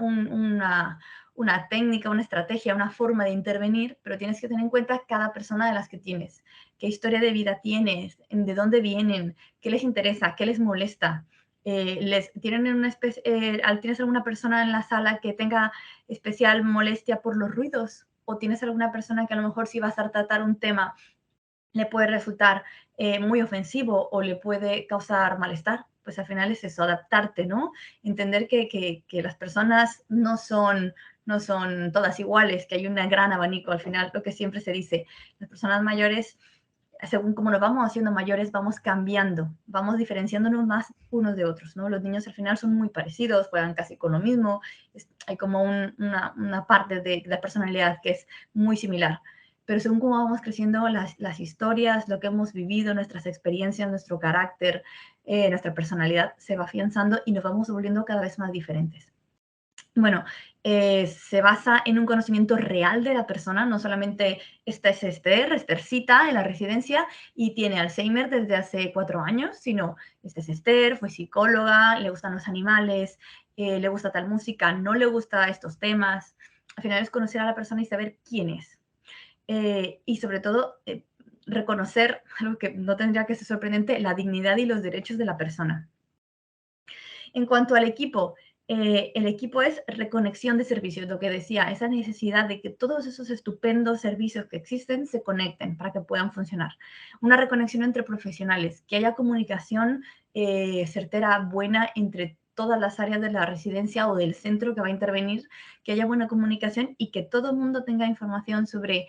S5: una técnica, una estrategia, una forma de intervenir, pero tienes que tener en cuenta cada persona de las que tienes, qué historia de vida tienes, de dónde vienen, qué les interesa, qué les molesta. ¿Tienes alguna persona en la sala que tenga especial molestia por los ruidos? ¿O tienes alguna persona que a lo mejor si vas a tratar un tema le puede resultar muy ofensivo o le puede causar malestar? Pues al final es eso, adaptarte, ¿no? Entender que las personas no son todas iguales, que hay un gran abanico. Al final, lo que siempre se dice, las personas mayores, según como nos vamos haciendo mayores, vamos cambiando, vamos diferenciándonos más unos de otros, ¿no? Los niños al final son muy parecidos, juegan casi con lo mismo, hay como una parte de la personalidad que es muy similar. Pero según cómo vamos creciendo, las historias, lo que hemos vivido, nuestras experiencias, nuestro carácter, nuestra personalidad se va afianzando y nos vamos volviendo cada vez más diferentes. Bueno, se basa en un conocimiento real de la persona, no solamente esta es Esthercita en la residencia y tiene Alzheimer desde hace 4 años, sino esta es Esther, fue psicóloga, le gustan los animales, le gusta tal música, no le gusta estos temas. Al final es conocer a la persona y saber quién es. Y sobre todo, reconocer, algo que no tendría que ser sorprendente, la dignidad y los derechos de la persona. En cuanto al equipo, el equipo es reconexión de servicios, lo que decía, esa necesidad de que todos esos estupendos servicios que existen se conecten para que puedan funcionar. Una reconexión entre profesionales, que haya comunicación certera, buena entre todas las áreas de la residencia o del centro que va a intervenir, que haya buena comunicación y que todo el mundo tenga información sobre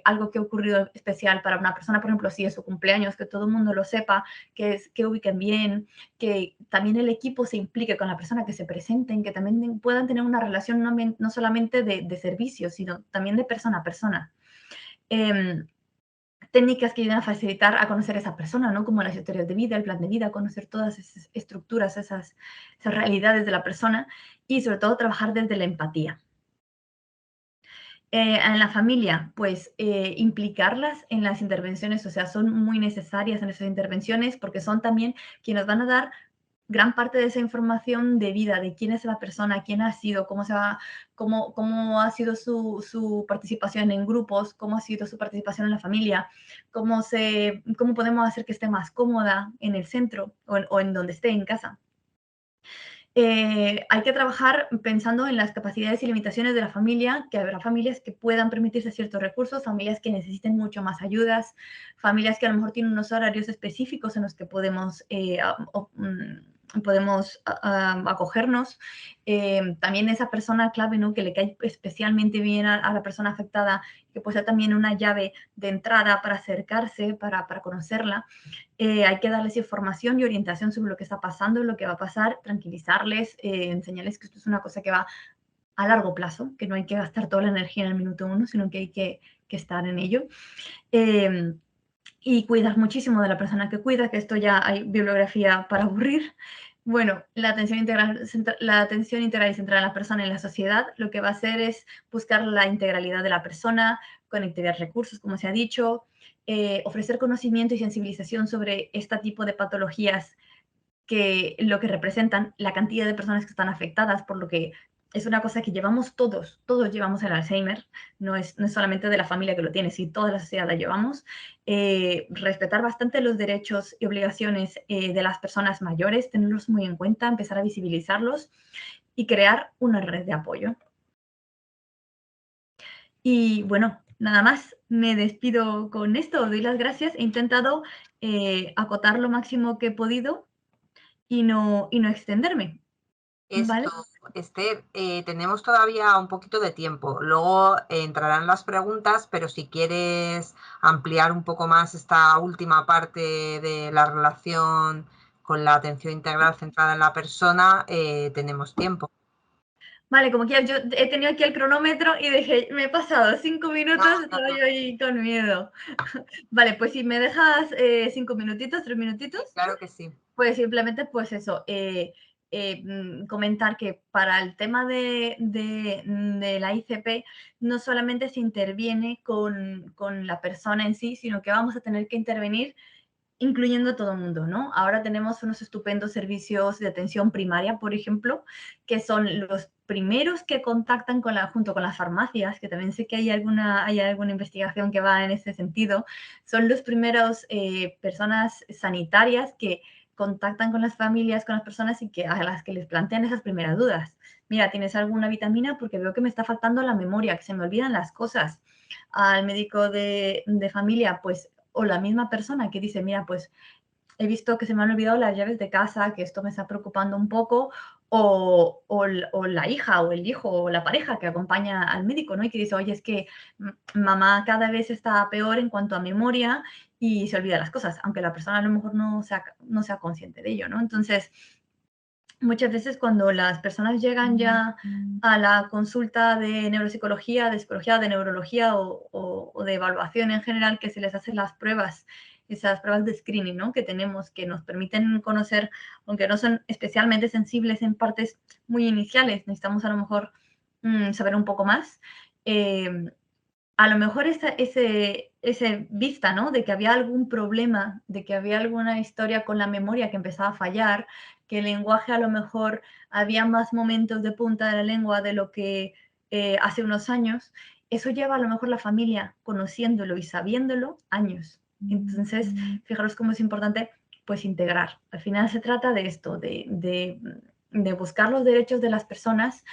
S5: algo que ha ocurrido especial para una persona, por ejemplo, si es su cumpleaños, que todo el mundo lo sepa, que ubiquen bien, que también el equipo se implique con la persona, que se presenten, que también puedan tener una relación no solamente de servicios, sino también de persona a persona. Técnicas que ayudan a facilitar a conocer a esa persona, ¿no? Como las historias de vida, el plan de vida, conocer todas esas estructuras, esas realidades de la persona y sobre todo trabajar desde la empatía. En la familia, pues implicarlas en las intervenciones, o sea, son muy necesarias en esas intervenciones porque son también quienes van a dar gran parte de esa información de vida, de quién es la persona, quién ha sido, cómo ha sido su participación en grupos, cómo ha sido su participación en la familia, cómo podemos hacer que esté más cómoda en el centro o en donde esté, en casa. Hay que trabajar pensando en las capacidades y limitaciones de la familia, que habrá familias que puedan permitirse ciertos recursos, familias que necesiten mucho más ayudas, familias que a lo mejor tienen unos horarios específicos en los que podemos acogernos. También esa persona clave, ¿no? Que le cae especialmente bien a la persona afectada, que puede ser también una llave de entrada para acercarse, para conocerla. Hay que darles información y orientación sobre lo que está pasando, lo que va a pasar, tranquilizarles, enseñarles que esto es una cosa que va a largo plazo, que no hay que gastar toda la energía en el minuto 1, sino que hay que estar en ello. Y cuidar muchísimo de la persona que cuida, que esto ya hay bibliografía para aburrir. Bueno, la atención integral y centrada en la persona y en la sociedad, lo que va a hacer es buscar la integralidad de la persona, conectividad de recursos, como se ha dicho, ofrecer conocimiento y sensibilización sobre este tipo de patologías, que lo que representan, la cantidad de personas que están afectadas, por lo que es una cosa que llevamos todos llevamos el Alzheimer, no es solamente de la familia que lo tiene, sí, toda la sociedad la llevamos. Respetar bastante los derechos y obligaciones de las personas mayores, tenerlos muy en cuenta, empezar a visibilizarlos y crear una red de apoyo. Y bueno, nada más, me despido con esto, os doy las gracias, he intentado acotar lo máximo que he podido y no extenderme. ¿Vale?
S1: Esther, tenemos todavía un poquito de tiempo. Luego entrarán las preguntas, pero si quieres ampliar un poco más esta última parte de la relación con la atención integral centrada en la persona, tenemos tiempo.
S5: Vale, como que yo he tenido aquí el cronómetro y dije, me he pasado 5 minutos, estaba yo ahí con miedo. Vale, pues si me dejas 5 minutitos, 3 minutitos.
S1: Claro que sí.
S5: Pues simplemente, pues eso, comentar que para el tema de la ICP no solamente se interviene con la persona en sí, sino que vamos a tener que intervenir incluyendo a todo el mundo, ¿no? Ahora tenemos unos estupendos servicios de atención primaria, por ejemplo, que son los primeros que contactan junto con las farmacias, que también sé que hay alguna investigación que va en ese sentido, son los primeros personas sanitarias que contactan con las familias, con las personas y a las que les plantean esas primeras dudas. Mira, ¿tienes alguna vitamina? Porque veo que me está faltando la memoria, que se me olvidan las cosas. Al médico de familia, pues, o la misma persona que dice, mira, pues he visto que se me han olvidado las llaves de casa, que esto me está preocupando un poco, o la hija o el hijo o la pareja que acompaña al médico, ¿no? Y que dice, oye, es que mamá cada vez está peor en cuanto a memoria y se olvida las cosas, aunque la persona a lo mejor no sea consciente de ello, ¿no? Entonces, muchas veces cuando las personas llegan ya a la consulta de neuropsicología, de psicología, de neurología o de evaluación en general, que se les hacen las pruebas, esas pruebas de screening, ¿no? Que tenemos, que nos permiten conocer, aunque no son especialmente sensibles en partes muy iniciales, necesitamos a lo mejor saber un poco más. A lo mejor ese vista, ¿no? De que había algún problema, de que había alguna historia con la memoria que empezaba a fallar, que el lenguaje a lo mejor había más momentos de punta de la lengua de lo que hace unos años, eso lleva a lo mejor la familia conociéndolo y sabiéndolo años. Entonces, fijaros cómo es importante pues integrar. Al final se trata de esto, de buscar los derechos de las personas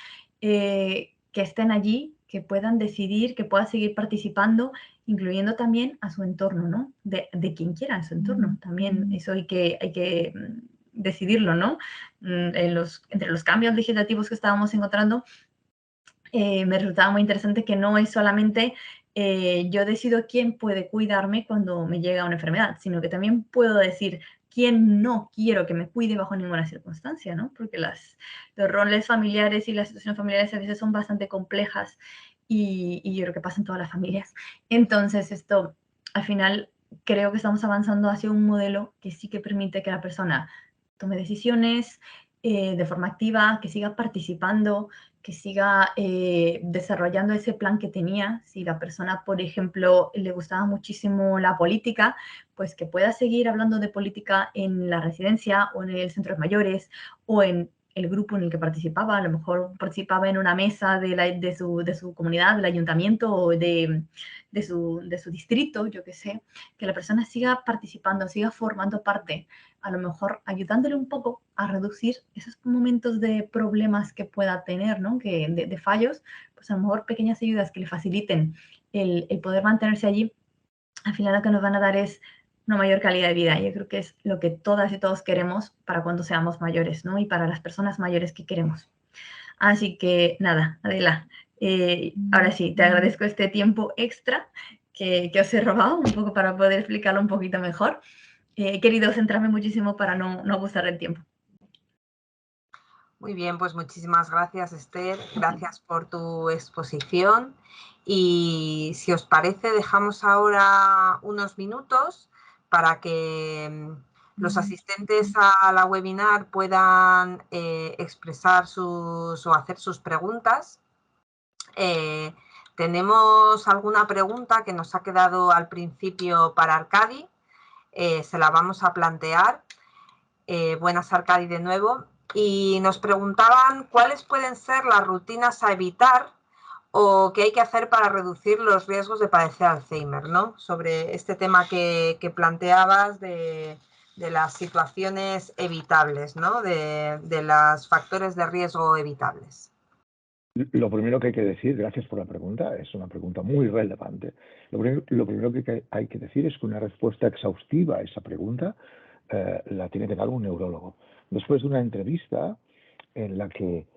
S5: que estén allí, que puedan decidir, que puedan seguir participando, incluyendo también a su entorno, ¿no? De quien quiera en su entorno. También eso hay que decidirlo, ¿no? Entre los cambios legislativos que estábamos encontrando, me resultaba muy interesante que no es solamente yo decido quién puede cuidarme cuando me llega una enfermedad, sino que también puedo decir quién no quiero que me cuide bajo ninguna circunstancia, ¿no? Porque los roles familiares y las situaciones familiares a veces son bastante complejas y yo creo que pasa en todas las familias. Entonces, esto, al final, creo que estamos avanzando hacia un modelo que sí que permite que la persona tome decisiones de forma activa, que siga participando, que siga desarrollando ese plan que tenía. Si la persona, por ejemplo, le gustaba muchísimo la política, pues que pueda seguir hablando de política en la residencia o en el centro de mayores o en el grupo en el que participaba. A lo mejor participaba en una mesa de su comunidad, del ayuntamiento o de su distrito, yo qué sé, que la persona siga participando, siga formando parte, a lo mejor ayudándole un poco a reducir esos momentos de problemas que pueda tener, ¿no? De fallos, pues a lo mejor pequeñas ayudas que le faciliten el poder mantenerse allí, al final lo que nos van a dar es una mayor calidad de vida. Yo creo que es lo que todas y todos queremos para cuando seamos mayores, ¿no? Y para las personas mayores que queremos. Así que nada, Adela, ahora sí, te agradezco este tiempo extra que os he robado un poco para poder explicarlo un poquito mejor. He querido centrarme muchísimo para no abusar del tiempo.
S1: Muy bien, pues muchísimas gracias, Esther. Gracias por tu exposición. Y si os parece, dejamos ahora unos minutos para que los asistentes a la webinar puedan expresar o hacer sus preguntas. Tenemos alguna pregunta que nos ha quedado al principio para Arcadi. Se la vamos a plantear. Buenas, Arcadi, de nuevo. y nos preguntaban cuáles pueden ser las rutinas a evitar o qué hay que hacer para reducir los riesgos de padecer Alzheimer, ¿no? Sobre este tema que planteabas de las situaciones evitables, ¿no? De los factores de riesgo evitables.
S3: Lo primero que hay que decir, gracias por la pregunta, es una pregunta muy relevante. Lo primero que hay que decir es que una respuesta exhaustiva a esa pregunta la tiene que dar un neurólogo. Después de una entrevista en la que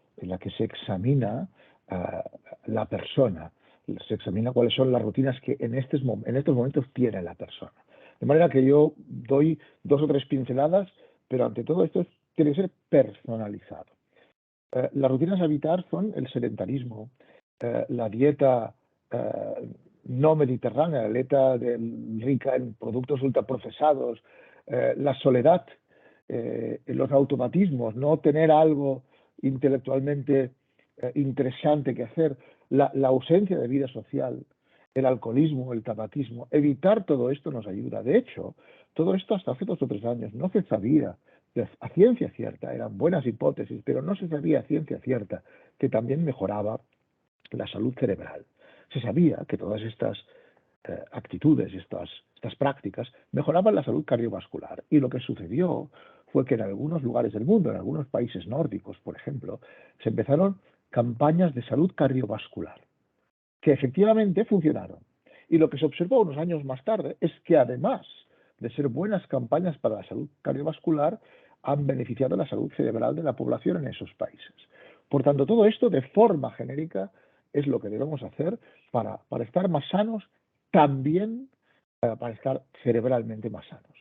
S3: se examina la persona, se examina cuáles son las rutinas que en estos momentos tiene la persona. De manera que yo doy 2 o 3 pinceladas, pero ante todo esto tiene que ser personalizado. Las rutinas a evitar son el sedentarismo, la dieta no mediterránea, la dieta rica en productos ultraprocesados, la soledad, los automatismos, no tener algo intelectualmente interesante que hacer, la ausencia de vida social, el alcoholismo, el tabaquismo. Evitar todo esto nos ayuda. De hecho, todo esto hasta hace 2 o 3 años no se sabía a ciencia cierta, eran buenas hipótesis, pero no se sabía a ciencia cierta que también mejoraba la salud cerebral. Se sabía que todas estas actitudes, estas prácticas, mejoraban la salud cardiovascular. Y lo que sucedió fue que en algunos lugares del mundo, en algunos países nórdicos, por ejemplo, se empezaron campañas de salud cardiovascular, que efectivamente funcionaron. Y lo que se observó unos años más tarde es que además de ser buenas campañas para la salud cardiovascular, han beneficiado la salud cerebral de la población en esos países. Por tanto, todo esto de forma genérica es lo que debemos hacer para estar más sanos, también para estar cerebralmente más sanos.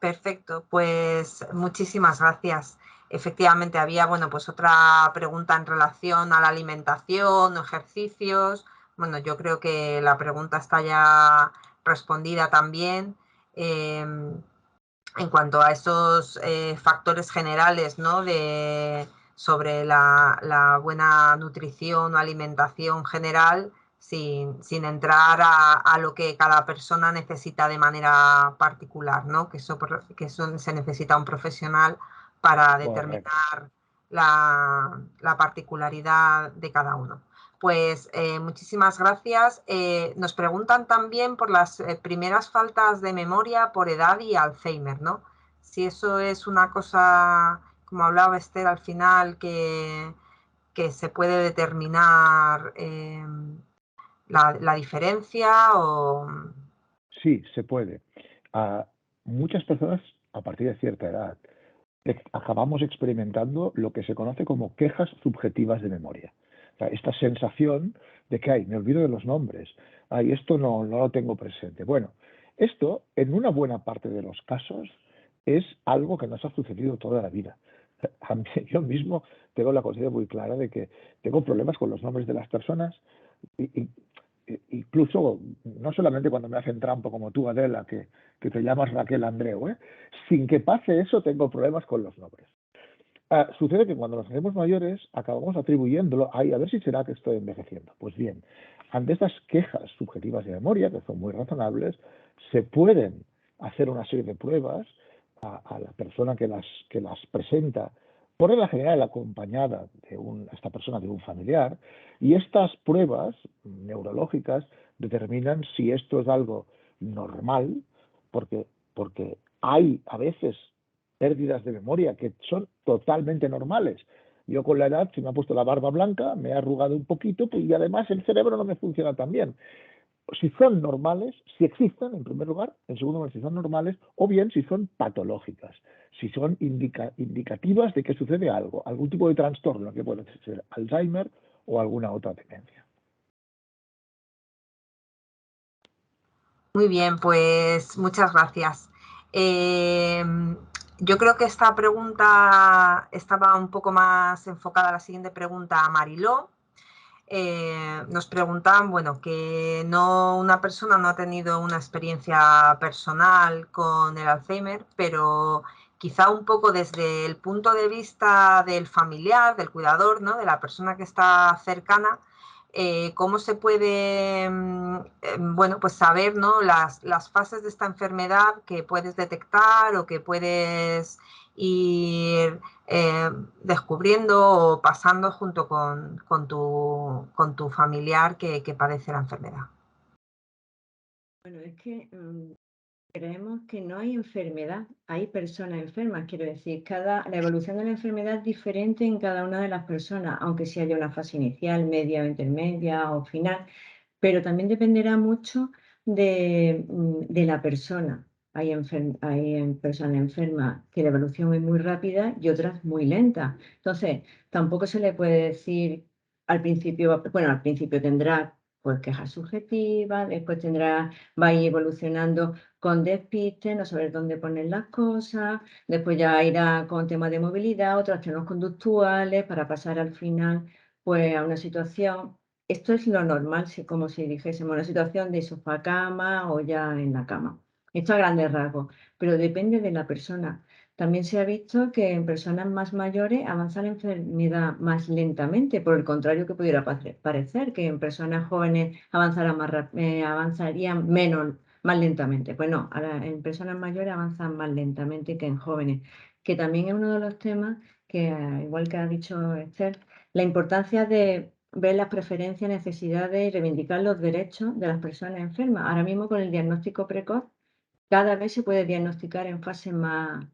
S1: Perfecto, pues muchísimas gracias. Efectivamente, había, bueno, pues otra pregunta en relación a la alimentación, ejercicios. Bueno, yo creo que la pregunta está ya respondida también. En cuanto a esos factores generales, ¿no? Sobre la buena nutrición o alimentación general, sin entrar a lo que cada persona necesita de manera particular, ¿no? Que eso se necesita un profesional para determinar la particularidad de cada uno. Pues muchísimas gracias. Nos preguntan también por las primeras faltas de memoria por edad y Alzheimer, ¿no? Si eso es una cosa, como hablaba Esther al final, que se puede determinar la diferencia o...
S3: Sí, se puede. Muchas personas, a partir de cierta edad, acabamos experimentando lo que se conoce como quejas subjetivas de memoria. O sea, esta sensación de que, me olvido de los nombres, esto no lo tengo presente. Bueno, esto, en una buena parte de los casos, es algo que nos ha sucedido toda la vida. Yo mismo tengo la conciencia muy clara de que tengo problemas con los nombres de las personas y incluso no solamente cuando me hacen trampa como tú, Adela, que te llamas Raquel Andreu, sin que pase eso tengo problemas con los nombres. Sucede que cuando nos hacemos mayores acabamos atribuyéndolo a ver si será que estoy envejeciendo. Pues bien, ante estas quejas subjetivas de memoria, que son muy razonables, se pueden hacer una serie de pruebas a la persona que las presenta, por regla general acompañada de esta persona de un familiar, y estas pruebas neurológicas determinan si esto es algo normal, porque hay a veces pérdidas de memoria que son totalmente normales. Yo con la edad, si me ha puesto la barba blanca, me he arrugado un poquito y además el cerebro no me funciona tan bien. Si son normales, si existen, en primer lugar, en segundo lugar, si son normales, o bien si son patológicas, si son indicativas de que sucede algo, algún tipo de trastorno, que puede ser Alzheimer o alguna otra demencia.
S1: Muy bien, pues muchas gracias. Yo creo que esta pregunta estaba un poco más enfocada a la siguiente pregunta a Mariló. Nos preguntan, bueno, que una persona no ha tenido una experiencia personal con el Alzheimer, pero quizá un poco desde el punto de vista del familiar, del cuidador, ¿no? De la persona que está cercana, cómo se puede, bueno, pues saber, ¿no?, las fases de esta enfermedad que puedes detectar o que puedes ir descubriendo o pasando junto con tu familiar que padece la enfermedad.
S4: Bueno, es que creemos que no hay enfermedad, hay personas enfermas, quiero decir, la evolución de la enfermedad es diferente en cada una de las personas, aunque sí haya una fase inicial, media o intermedia o final, pero también dependerá mucho de la persona. Hay personas enfermas que la evolución es muy rápida y otras muy lenta. Entonces, tampoco se le puede decir al principio, bueno, al principio tendrá pues quejas subjetivas, después va a ir evolucionando con despiste, no saber dónde poner las cosas, después ya irá con temas de movilidad, otros trastornos conductuales, para pasar al final pues a una situación. Esto es lo normal, como si dijésemos, una situación de sofá-cama o ya en la cama. Esto a grandes rasgos, pero depende de la persona. También se ha visto que en personas más mayores avanza la enfermedad más lentamente, por el contrario que pudiera parecer, que en personas jóvenes avanzarían más lentamente. Pues no, ahora en personas mayores avanzan más lentamente que en jóvenes, que también es uno de los temas que, igual que ha dicho Esther, la importancia de ver las preferencias, necesidades y reivindicar los derechos de las personas enfermas. Ahora mismo con el diagnóstico precoz, cada vez se puede diagnosticar en fase más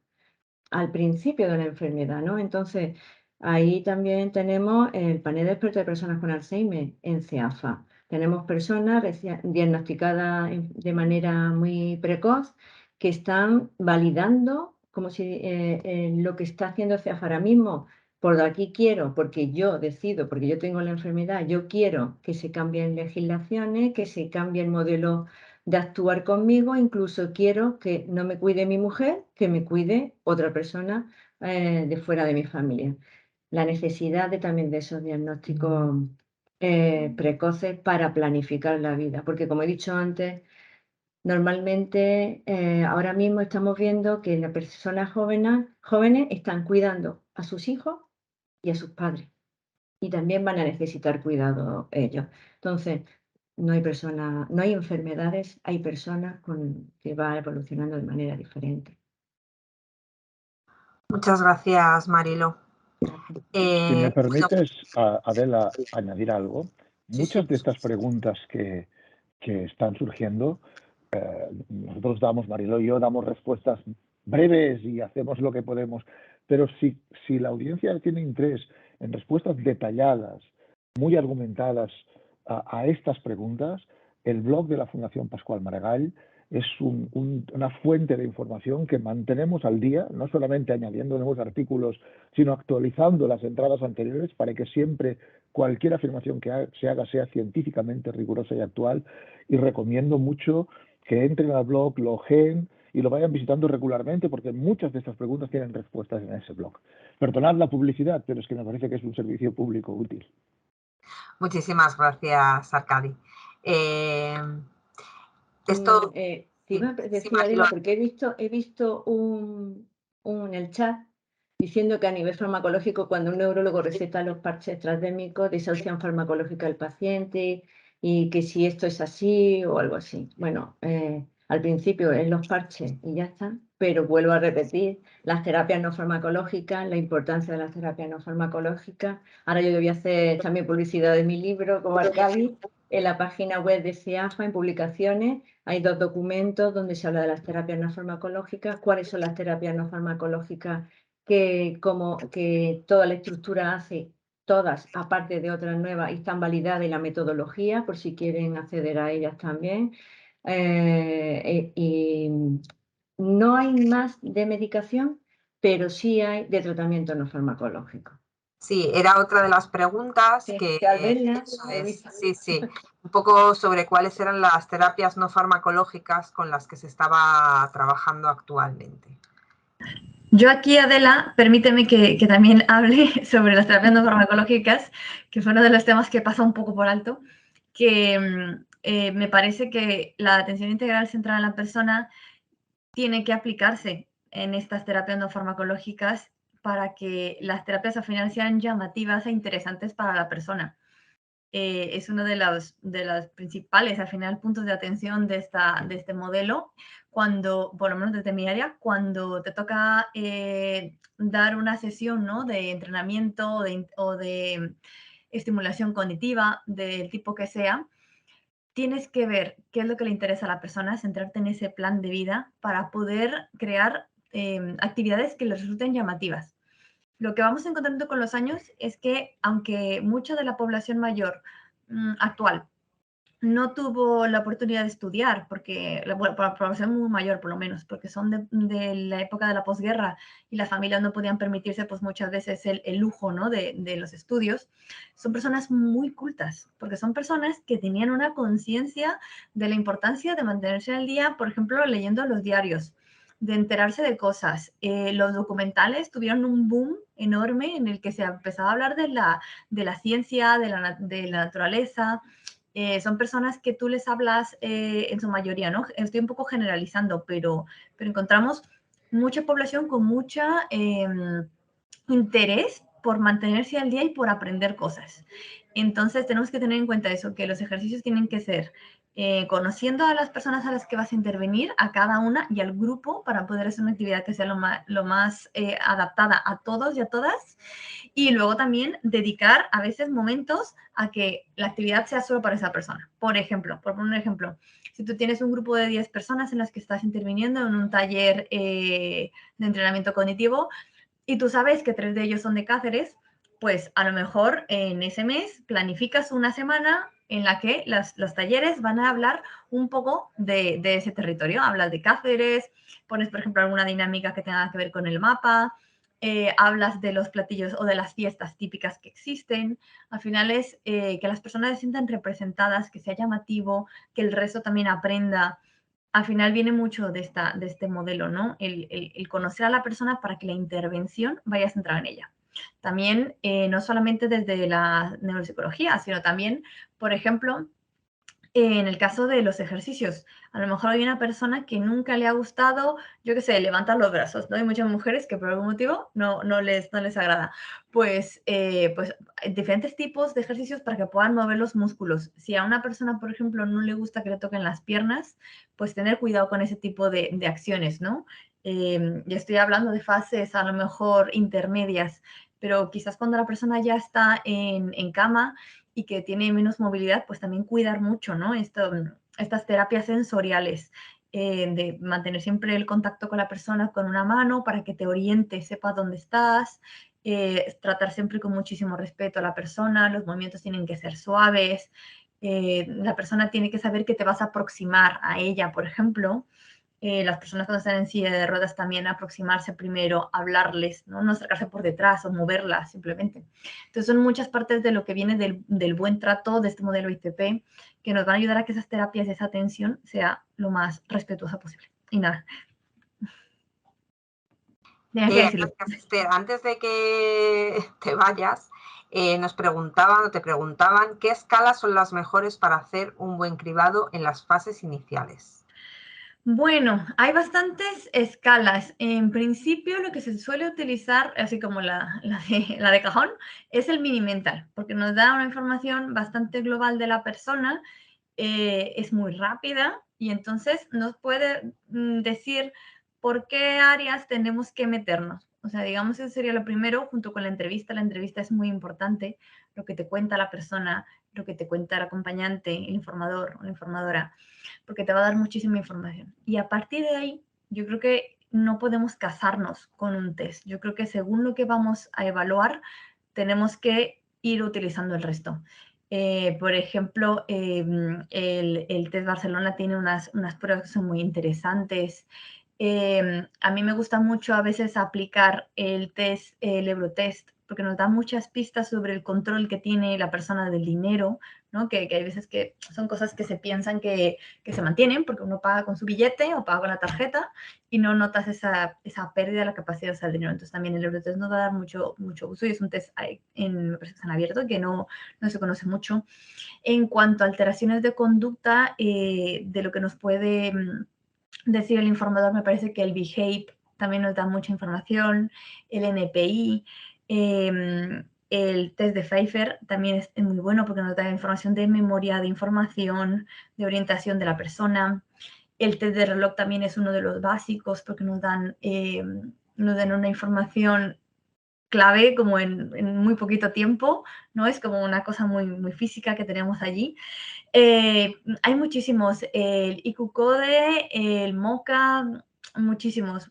S4: al principio de la enfermedad, ¿no? Entonces, ahí también tenemos el panel de expertos de personas con Alzheimer en CEAFA. Tenemos personas diagnosticadas de manera muy precoz que están validando como si lo que está haciendo CEAFA ahora mismo, por aquí quiero, porque yo decido, porque yo tengo la enfermedad, yo quiero que se cambien legislaciones, que se cambie el modelo de actuar conmigo, incluso quiero que no me cuide mi mujer, que me cuide otra persona de fuera de mi familia. La necesidad también de esos diagnósticos precoces para planificar la vida, porque como he dicho antes, normalmente ahora mismo estamos viendo que las personas jóvenes están cuidando a sus hijos y a sus padres, y también van a necesitar cuidado ellos. Entonces, no hay enfermedades, hay personas que van evolucionando de manera diferente.
S1: Muchas gracias, Marilo.
S3: Si me permites, Adela, añadir algo.
S1: Sí,
S3: Muchas
S1: sí.
S3: de estas preguntas que están surgiendo, nosotros Marilo y yo damos respuestas breves y hacemos lo que podemos, pero si la audiencia tiene interés en respuestas detalladas, muy argumentadas a estas preguntas, el blog de la Fundación Pascual Maragall es una fuente de información que mantenemos al día, no solamente añadiendo nuevos artículos, sino actualizando las entradas anteriores para que siempre cualquier afirmación que se haga sea científicamente rigurosa y actual. Y recomiendo mucho que entren al blog, lo ojeen y lo vayan visitando regularmente, porque muchas de estas preguntas tienen respuestas en ese blog. Perdonad la publicidad, pero es que me parece que es un servicio público útil.
S1: Muchísimas gracias, Arcadi. Esto...
S4: Te iba a decir, Adela, porque he visto en el chat diciendo que a nivel farmacológico, cuando un neurólogo receta los parches transdérmicos, desahucian farmacológica al paciente, y que si esto es así o algo así. Bueno, al principio es los parches y ya está, pero vuelvo a repetir, las terapias no farmacológicas, la importancia de las terapias no farmacológicas. Ahora yo voy a hacer también publicidad de mi libro, como Arcadi, en la página web de CEAFA, en publicaciones, hay 2 documentos donde se habla de las terapias no farmacológicas, cuáles son las terapias no farmacológicas que toda la estructura hace, todas, aparte de otras nuevas, y están validadas, y la metodología, por si quieren acceder a ellas también. Y no hay más de medicación, pero sí hay de tratamiento no farmacológico.
S1: Sí, era otra de las preguntas que sí, un poco sobre cuáles eran las terapias no farmacológicas con las que se estaba trabajando actualmente.
S5: Yo aquí, Adela, permíteme que también hable sobre las terapias no farmacológicas, que fue uno de los temas que pasa un poco por alto, que me parece que la atención integral centrada en la persona tiene que aplicarse en estas terapias no farmacológicas para que las terapias al final sean llamativas e interesantes para la persona. es uno de los principales, al final, puntos de atención de este modelo, cuando, por lo menos desde mi área, cuando te toca dar una sesión, ¿no?, de entrenamiento o de estimulación cognitiva, del tipo que sea, tienes que ver qué es lo que le interesa a la persona, centrarte en ese plan de vida para poder crear actividades que les resulten llamativas. Lo que vamos encontrando con los años es que, aunque mucha de la población mayor actual no tuvo la oportunidad de estudiar, porque la población muy mayor por lo menos, porque son de la época de la posguerra y las familias no podían permitirse pues muchas veces el lujo, ¿no?, de los estudios, son personas muy cultas, porque son personas que tenían una conciencia de la importancia de mantenerse al día, por ejemplo, leyendo los diarios, de enterarse de cosas. Los documentales tuvieron un boom enorme en el que se empezaba a hablar de la ciencia, de la naturaleza. Son personas que tú les hablas en su mayoría, ¿no? Estoy un poco generalizando, pero encontramos mucha población con mucho interés por mantenerse al día y por aprender cosas. Entonces tenemos que tener en cuenta eso, que los ejercicios tienen que ser conociendo a las personas a las que vas a intervenir, a cada una y al grupo, para poder hacer una actividad que sea lo más adaptada a todos y a todas. Y luego también dedicar a veces momentos a que la actividad sea solo para esa persona. Por ejemplo, por poner un ejemplo, si tú tienes un grupo de 10 personas en las que estás interviniendo en un taller de entrenamiento cognitivo y tú sabes que 3 de ellos son de Cáceres, pues a lo mejor en ese mes planificas una semana en la que los talleres van a hablar un poco de ese territorio. Hablas de Cáceres, pones, por ejemplo, alguna dinámica que tenga que ver con el mapa, hablas de los platillos o de las fiestas típicas que existen. Al final es que las personas se sientan representadas, que sea llamativo, que el resto también aprenda. Al final viene mucho de este modelo, ¿no? El conocer a la persona para que la intervención vaya centrada en ella. También, no solamente desde la neuropsicología, sino también, por ejemplo, en el caso de los ejercicios. A lo mejor hay una persona que nunca le ha gustado, yo qué sé, levantar los brazos, ¿no? Hay muchas mujeres que por algún motivo no les agrada. Pues diferentes tipos de ejercicios para que puedan mover los músculos. Si a una persona, por ejemplo, no le gusta que le toquen las piernas, pues tener cuidado con ese tipo de acciones, ¿no? Ya estoy hablando de fases a lo mejor intermedias, pero quizás cuando la persona ya está en cama y que tiene menos movilidad, pues también cuidar mucho, ¿no? Estas terapias sensoriales, de mantener siempre el contacto con la persona con una mano para que te oriente, sepa dónde estás, tratar siempre con muchísimo respeto a la persona, los movimientos tienen que ser suaves, la persona tiene que saber que te vas a aproximar a ella, por ejemplo. Las personas cuando están en silla de ruedas también aproximarse primero, hablarles, no acercarse por detrás o moverlas simplemente. Entonces son muchas partes de lo que viene del buen trato de este modelo ITP que nos van a ayudar a que esas terapias, esa atención sea lo más respetuosa posible. Y nada.
S1: Gracias, Esther. Antes de que te vayas, nos preguntaban o te preguntaban qué escalas son las mejores para hacer un buen cribado en las fases iniciales.
S5: Bueno, hay bastantes escalas. En principio, lo que se suele utilizar, así como la de cajón, es el mini mental, porque nos da una información bastante global de la persona, es muy rápida y entonces nos puede decir por qué áreas tenemos que meternos. O sea, digamos, eso sería lo primero, junto con la entrevista. La entrevista es muy importante, lo que te cuenta la persona, lo que te cuenta el acompañante, el informador o la informadora, porque te va a dar muchísima información. Y a partir de ahí, yo creo que no podemos casarnos con un test. Yo creo que según lo que vamos a evaluar, tenemos que ir utilizando el resto. Por ejemplo, el test Barcelona tiene unas pruebas que son muy interesantes. A mí me gusta mucho a veces aplicar el test, el Eurotest, porque nos da muchas pistas sobre el control que tiene la persona del dinero, ¿no? Que hay veces que son cosas que se piensan que se mantienen porque uno paga con su billete o paga con la tarjeta y no notas esa pérdida de la capacidad de usar el dinero. Entonces también el Eurotest nos va a dar mucho uso y es un test en abierto que no se conoce mucho. En cuanto a alteraciones de conducta, de lo que nos puede decir el informador, me parece que el Behave también nos da mucha información, el NPI, El test de Pfeiffer también es muy bueno porque nos da información de memoria, de información, de orientación de la persona. El test de reloj también es uno de los básicos porque nos dan una información clave como en muy poquito tiempo, ¿no? Es como una cosa muy, muy física que tenemos allí. Hay muchísimos, el IQ-Code, el MOCA, muchísimos,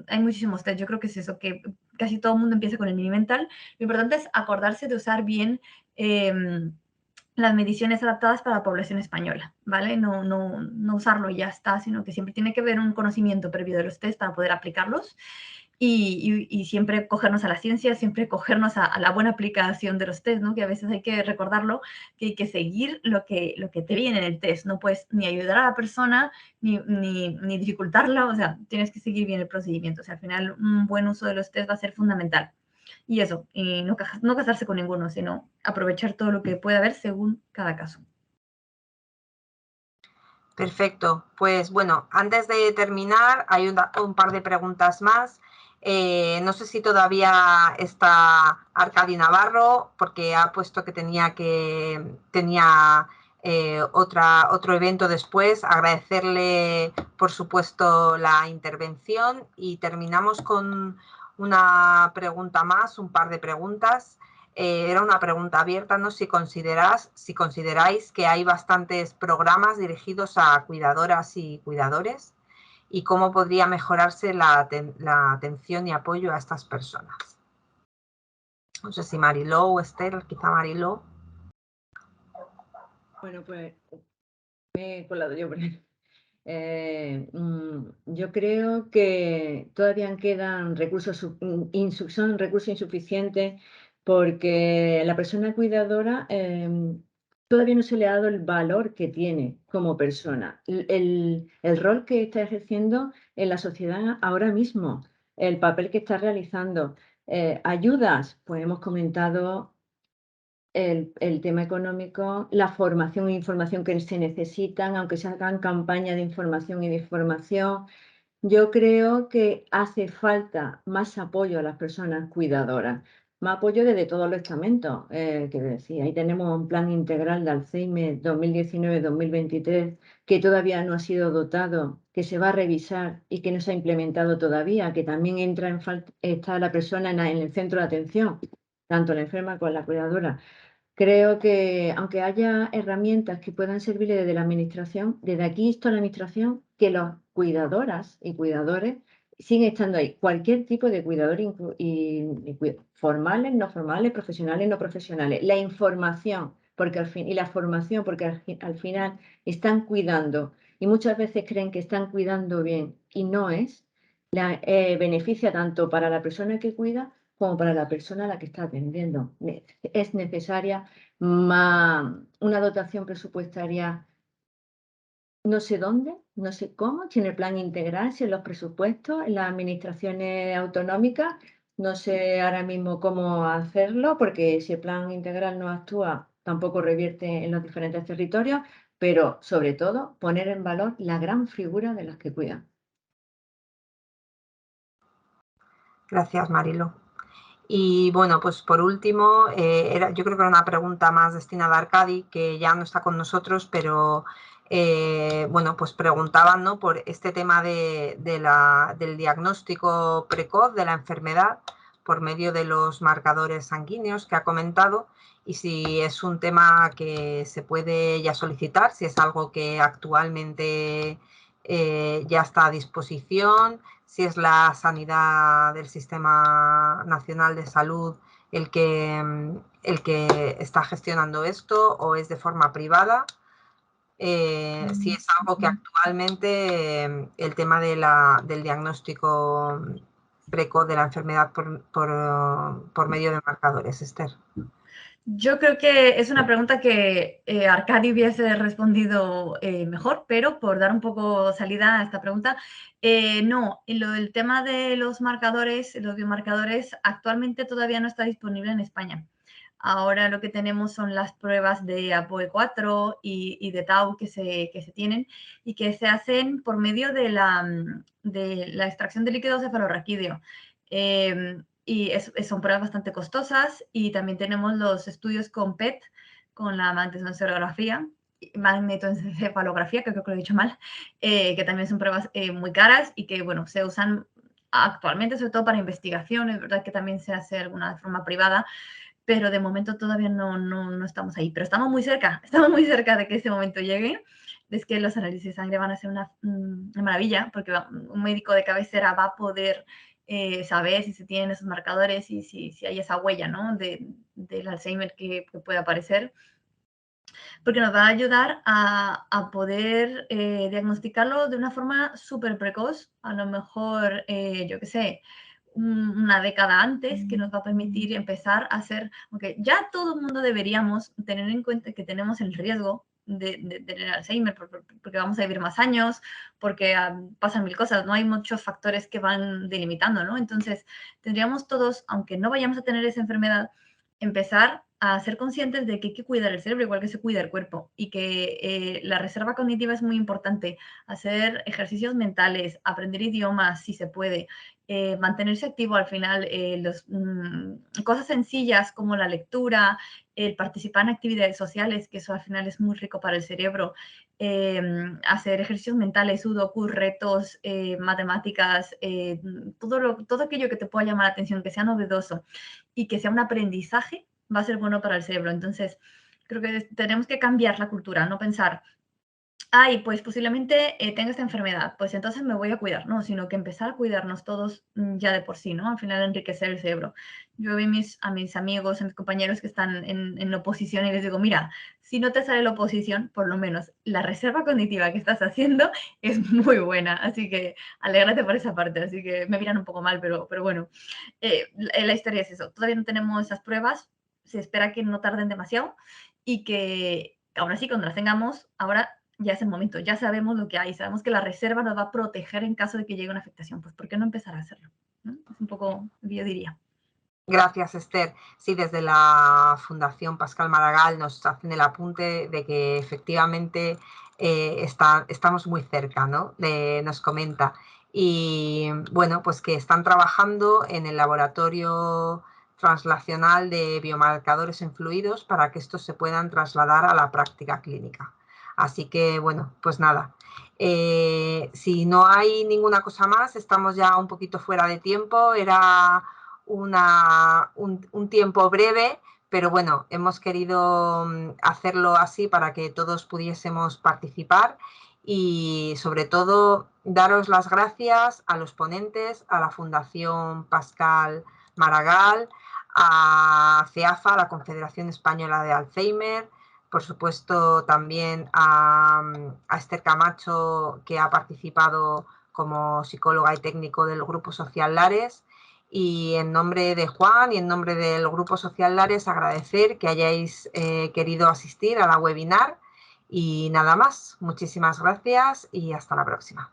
S5: hay muchísimos test. Yo creo que es eso, que casi todo el mundo empieza con el mini mental. Lo importante es acordarse de usar bien las mediciones adaptadas para la población española, ¿vale? No usarlo y ya está, sino que siempre tiene que haber un conocimiento previo de los test para poder aplicarlos. Y siempre cogernos a la ciencia, siempre cogernos a la buena aplicación de los test, ¿no? Que a veces hay que recordarlo, que hay que seguir lo que te viene en el test. No puedes ni ayudar a la persona, ni dificultarla, o sea, tienes que seguir bien el procedimiento. O sea, al final un buen uso de los test va a ser fundamental. Y eso, y no casarse con ninguno, sino aprovechar todo lo que pueda haber según cada caso.
S1: Perfecto. Pues bueno, antes de terminar, hay un par de preguntas más. No sé si todavía está Arcadi Navarro, porque ha puesto que tenía otro evento después. Agradecerle, por supuesto, la intervención y terminamos con una pregunta más, un par de preguntas. Era una pregunta abierta, ¿no? Si consideráis que hay bastantes programas dirigidos a cuidadoras y cuidadores y cómo podría mejorarse la atención y apoyo a estas personas. No sé si Mariló o Esther, quizá Mariló.
S4: Bueno, pues me he colado yo. Yo creo que todavía quedan recursos, son recursos insuficientes porque la persona cuidadora todavía no se le ha dado el valor que tiene como persona, el rol que está ejerciendo en la sociedad ahora mismo, el papel que está realizando. Ayudas, pues hemos comentado el tema económico, la formación e información que se necesitan, aunque se hagan campañas de información y de formación. Yo creo que hace falta más apoyo a las personas cuidadoras, más apoyo desde todos los estamentos. Que decía, ahí tenemos un plan integral de Alzheimer 2019-2023 que todavía no ha sido dotado, que se va a revisar y que no se ha implementado todavía, que también está la persona en el centro de atención, tanto la enferma como la cuidadora. Creo que, aunque haya herramientas que puedan servirle desde la administración, desde aquí insto a la administración que las cuidadoras y cuidadores siguen estando ahí. Cualquier tipo de cuidador, formales, no formales, profesionales, no profesionales. La información y la formación, porque al final están cuidando y muchas veces creen que están cuidando bien y no es. Beneficia tanto para la persona que cuida como para la persona a la que está atendiendo. Es necesaria una dotación presupuestaria, no sé dónde, no sé cómo, si en el plan integral, si en los presupuestos, en las administraciones autonómicas, no sé ahora mismo cómo hacerlo, porque si el plan integral no actúa, tampoco revierte en los diferentes territorios, pero sobre todo poner en valor la gran figura de las que cuidan.
S1: Gracias, Marilo. Y bueno, pues por último, yo creo que era una pregunta más destinada a Arcadi, que ya no está con nosotros, pero bueno, pues preguntaban, ¿no?, por este tema del diagnóstico precoz de la enfermedad por medio de los marcadores sanguíneos que ha comentado, y si es un tema que se puede ya solicitar, si es algo que actualmente ya está a disposición, si es la sanidad del Sistema Nacional de Salud el que está gestionando esto o es de forma privada. Si es algo que actualmente el tema del diagnóstico precoz de la enfermedad por medio de marcadores, Esther.
S5: Yo creo que es una pregunta que Arcadi hubiese respondido mejor, pero por dar un poco salida a esta pregunta, no, el tema de los marcadores, los biomarcadores, actualmente todavía no está disponible en España. Ahora lo que tenemos son las pruebas de APOE4 y de Tau que se tienen y que se hacen por medio de la extracción de líquido cefalorraquídeo. y son pruebas bastante costosas, y también tenemos los estudios con PET, con la magnetoencefalografía, que creo que lo he dicho mal, que también son pruebas muy caras y que, bueno, se usan actualmente sobre todo para investigación. Es verdad que también se hace alguna de forma privada, pero de momento todavía no estamos ahí. Pero estamos muy cerca de que ese momento llegue. Es que los análisis de sangre van a ser una maravilla, porque un médico de cabecera va a poder saber si se tienen esos marcadores y si hay esa huella, ¿no?, del Alzheimer que puede aparecer, porque nos va a ayudar a poder diagnosticarlo de una forma súper precoz, a lo mejor, yo qué sé, una década antes, que nos va a permitir empezar a hacer, aunque ya todo el mundo deberíamos tener en cuenta que tenemos el riesgo de tener Alzheimer, porque vamos a vivir más años, porque pasan mil cosas, ¿no? Hay muchos factores que van delimitando, ¿no? Entonces, tendríamos todos, aunque no vayamos a tener esa enfermedad, empezar a ser conscientes de que hay que cuidar el cerebro igual que se cuida el cuerpo, y que la reserva cognitiva es muy importante. Hacer ejercicios mentales, aprender idiomas si se puede, mantenerse activo al final, cosas sencillas como la lectura, el participar en actividades sociales, que eso al final es muy rico para el cerebro, hacer ejercicios mentales, sudokus, retos, matemáticas, todo aquello que te pueda llamar la atención, que sea novedoso y que sea un aprendizaje, va a ser bueno para el cerebro. Entonces, creo que tenemos que cambiar la cultura, no pensar, ay, pues posiblemente tenga esta enfermedad, pues entonces me voy a cuidar, no, sino que empezar a cuidarnos todos ya de por sí, ¿no? Al final enriquecer el cerebro. Yo veo a mis amigos, a mis compañeros que están en oposición y les digo, mira, si no te sale la oposición, por lo menos la reserva cognitiva que estás haciendo es muy buena, así que alégrate por esa parte. Así que me miran un poco mal, pero bueno, la historia es eso. Todavía no tenemos esas pruebas, se espera que no tarden demasiado y que ahora sí, cuando las tengamos, ahora ya es el momento, ya sabemos lo que hay, sabemos que la reserva nos va a proteger en caso de que llegue una afectación. Pues, ¿por qué no empezar a hacerlo? ¿No? Es un poco lo que yo diría.
S1: Gracias, Esther. Sí, desde la Fundación Pascal Maragall nos hacen el apunte de que efectivamente estamos muy cerca, ¿no? Nos comenta. Y bueno, pues que están trabajando en el laboratorio translacional de biomarcadores en fluidos para que estos se puedan trasladar a la práctica clínica. Así que, bueno, pues nada. Si no hay ninguna cosa más, estamos ya un poquito fuera de tiempo. Era un tiempo breve, pero bueno, hemos querido hacerlo así para que todos pudiésemos participar y sobre todo daros las gracias a los ponentes, a la Fundación Pascal Maragall, a CEAFA, la Confederación Española de Alzheimer, por supuesto también a Esther Camacho, que ha participado como psicóloga y técnico del Grupo Social Lares. Y en nombre de Juan y en nombre del Grupo Social Lares, agradecer que hayáis querido asistir a la webinar. Y nada más, muchísimas gracias y hasta la próxima.